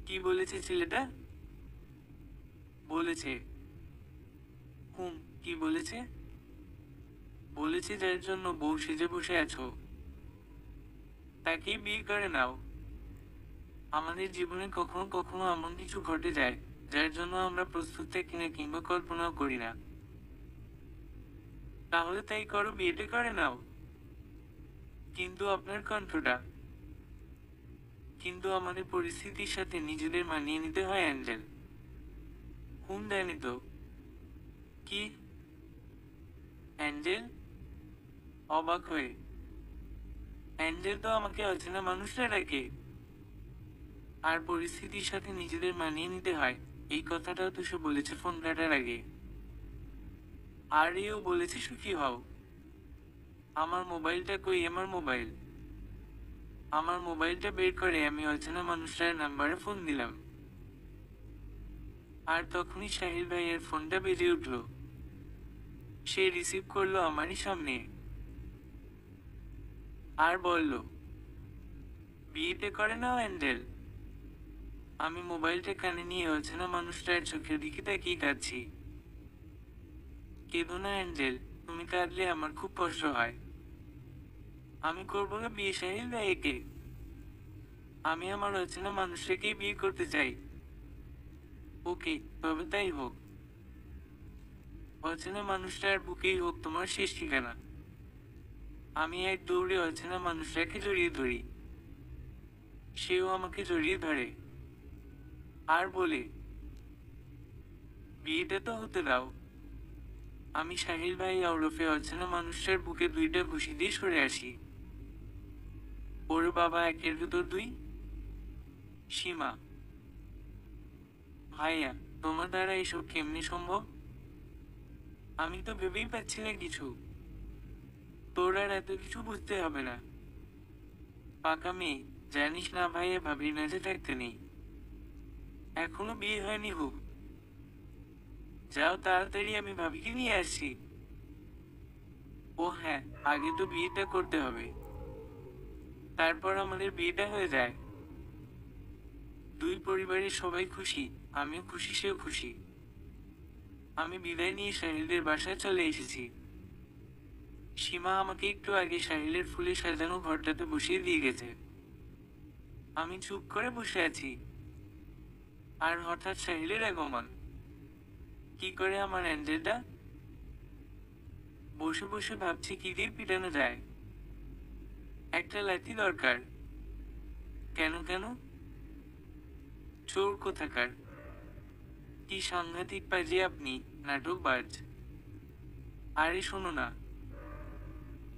কি বলেছে ছেলেটা? বলেছে। কি বলেছে? বলেছে যার জন্য বউ সেজে বসে আছো, তাকেই বিয়ে করে নাও। আমাদের জীবনে কখনো কখনো এমন কিছু ঘটে যায়, যার জন্য আমরা প্রস্তুত থাকি না কিংবা কল্পনাও করি না। তাহলে তাই করো, বিয়েটা করে নাও। কিন্তু আপনার কণ্ঠটা। কিন্তু আমাদের পরিস্থিতির সাথে নিজেদের মানিয়ে নিতে হয় অ্যাঞ্জেল। দেয়নি তো। কি? অ্যাঞ্জেল? অবাক হয়ে। অ্যাঞ্জেল তো আমাকে অচেনা মানুষরা ডাকে। আর পরিস্থিতির সাথে নিজেদের মানিয়ে নিতে হয়, এই কথাটাও তো সে বলেছে ফোন কাটার আগে। আর এও বলেছে সুখী হও। আমার মোবাইলটা কই? আমার মোবাইল। আমার মোবাইলটা বের করে আমি অচেনা মানুষটার নাম্বারে ফোন দিলাম। আর তখনই সাহিল ভাইয়ের ফোনটা বেজে উঠল। সে রিসিভ করলো আমারই সামনে। আর বলল, বিয়েতে করে নাও অ্যাঞ্জেল। আমি মোবাইলটা কানে নিয়ে অচেনা মানুষটার চোখের দিকে তাকিয়ে কাঁদছি। কেঁদো না অ্যাঞ্জেল, তুমি কাঁদলে আমার খুব কষ্ট হয়। আমি করবো না বিয়ে সাহিল ভাইকে। আমি আমার অচেনা মানুষটাকেই বিয়ে করতে চাই। ওকে, তবে তাই হোক। অচেনা মানুষটার বুকেই হোক তোমার শেষ ঠিকানা। আমি এক দৌড়ে অচেনা মানুষটাকে জড়িয়ে ধরি। সেও আমাকে জড়িয়ে ধরে। আর বলে, বিয়েটা তো হতে দাও। আমি সাহিল ভাই ওরফে অচেনা মানুষটার বুকে দুইটা ঘুষি দিয়ে সরে আসি। ওর বাবা একের ভিতর দুই। সীমা, ভাইয়া, তোমার দ্বারা এসব কেমনি সম্ভব? আমি তো ভেবেই পাচ্ছি না কিছু। তোর আর এত কিছু বুঝতে হবে না। পাকা মেয়ে, জানিস না ভাই, ভাবি না যে থাকতে নেই, এখনো বিয়ে হয়নি হোক। যাও তাড়াতাড়ি, আমি ভাবিকে নিয়ে আসছি। ও হ্যাঁ, আগে তো বিয়েটা করতে হবে, তারপর আমাদের বিয়েটা হয়ে যায়। দুই পরিবারের সবাই খুশি, আমিও খুশি, সেও খুশি। আমি বিদায় নিয়ে সাহিলদের বাসায় চলে এসেছি। সীমা আমাকে একটু আগে সাহিলের ফুলে সাজানো ঘরটাতে বসিয়ে দিয়ে গেছে। আমি চুপ করে বসে আছি, আর হঠাৎ সাহিলের আগমন। কি করে আমার অ্যাঞ্জেলটা? বসে বসে ভাবছি কি দিয়ে পিটানো যায়। একটা লাঠি দরকার। কেন কেন? চোর কোথাকার! কি সাংঘাতিক পাজি আপনি, নাটকবাজ! আরে শোনো না।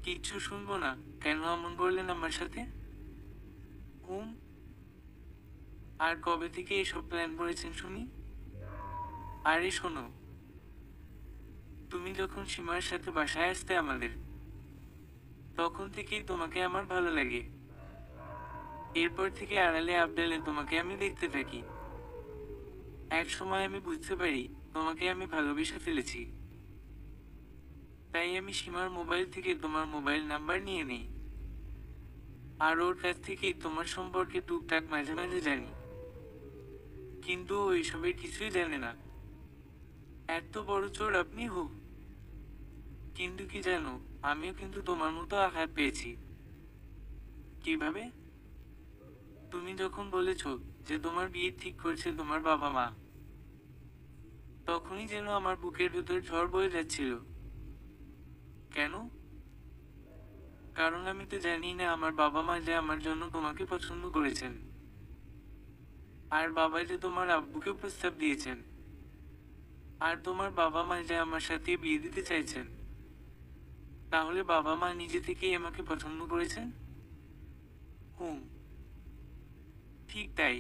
কিচ্ছু শুনবো না। কেন এমন করলেন আমার সাথে? হুম। আর কবে থেকে এসব প্ল্যান করেছেন শুনি? আরে শোনো, তুমি যখন সীমার সাথে বাসায় আসতে আমাদের, তখন থেকেই তোমাকে আমার ভালো লাগে। এরপর থেকে আড়ালে আবডালে তোমাকে আমি দেখতে থাকি। এক সময় আমি বুঝতে পারি তোমাকে আমি ভালোবেসে ফেলেছি। তাই আমি সীমার মোবাইল থেকে তোমার মোবাইল নাম্বার নিয়ে নিই, আর ওর কাছ থেকেই তোমার সম্পর্কে টুকটাক মাঝে মাঝে জানি। কিন্তু ও এসবের কিছুই জানে না। এত বড় চোর আপনি হোক। কিন্তু কি জানো, আমিও কিন্তু তোমার মতো আঘাত পেয়েছি। কিভাবে? তুমি যখন বলেছ যে তোমার বিয়ে ঠিক করছে তোমার বাবা মা, তখনই যেন আমার বুকের ভেতর ঝড় বয়ে যাচ্ছিল। কেন? কারণ আমি তো জানি না আমার বাবা মা যে আমার জন্য তোমাকে পছন্দ করেছেন, আর বাবা যে তোমার আব্বুকে প্রস্তাব দিয়েছেন, আর তোমার বাবা মা যে আমার সাথে বিয়ে দিতে চাইছেন। তাহলে বাবা মা নিজে থেকেই আমাকে পছন্দ করেছেন? হুম, ঠিক তাই।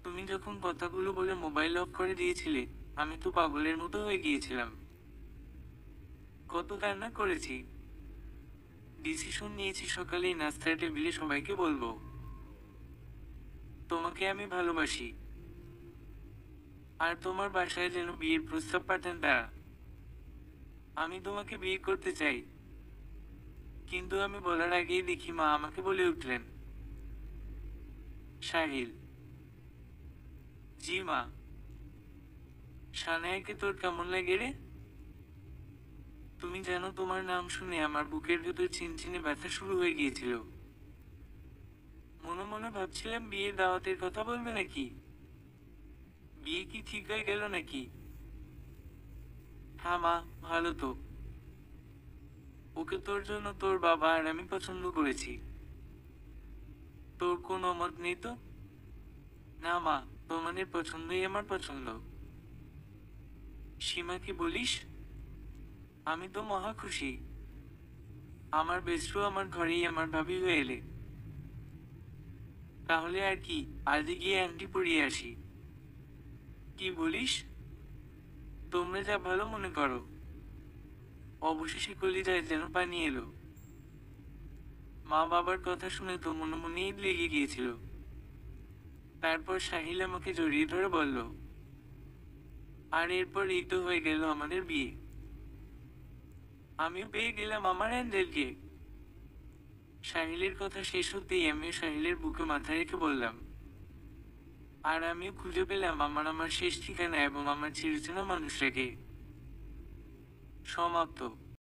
তুমি যখন কথাগুলো বলে মোবাইল অফ করে দিয়েছিলে, আমি তো পাগলের মতো হয়ে গিয়েছিলাম। কত কান্না করেছি। ডিসিশন নিয়েছি সকালেই নাস্তার টেবিলে সবাইকে বলবো তোমাকে আমি ভালোবাসি। আর তোমার বাসায় যেন বিয়ের প্রস্তাব পাঠান তারা। আমি তোমাকে বিয়ে করতে চাই। কিন্তু আমি বলার আগেই দেখি মা আমাকে বলে উঠলেন, সাহিল। জি মা। সানায়াকে তোর কেমন লাগে রে? তুমি জানো তোমার নাম শুনে আমার বুকের ভেতর চিনচিনে ব্যথা শুরু হয়ে গিয়েছিল। মনে মনে ভাবছিলাম বিয়ের দাওয়াতের কথা বলবে নাকি। বিয়ে কি ঠিক হয়ে গেল নাকি? হ্যাঁ মা, ভালো তো। ওকে তোর জন্য তোর বাবা আর আমি পছন্দ করেছি। তোর কোনো মত নেই তো? না মা, তোমাদের পছন্দই আমার পছন্দ। সীমাকে বলিস? আমি তো মহা খুশি। আমার বেস্টু আমার ঘরেই আমার ভাবি হয়ে এলে। তাহলে আর কি, আজই গিয়ে আংটি পরিয়ে আসি। কি বলিস? তোমরা যা ভালো মনে করো। অবশেষে কলিজায় যেন পানি এলো। মা বাবার কথা শুনে তো মনে মনেই লেগে গিয়েছিল। তারপর সাহিল আমাকে জড়িয়ে ধরে বলল, আর এরপর এই তো হয়ে গেল আমাদের বিয়ে। আমিও পেয়ে গেলাম আমার অ্যাঞ্জেলকে। সাহিলের কথা শেষ হতেই আমিও সাহিলের বুকে মাথা রেখে বললাম, আর আমিও খুঁজে পেলাম আমার শেষ ঠিকানা এবং আমার চিরচেনা মানুষটাকে। সমাপ্ত।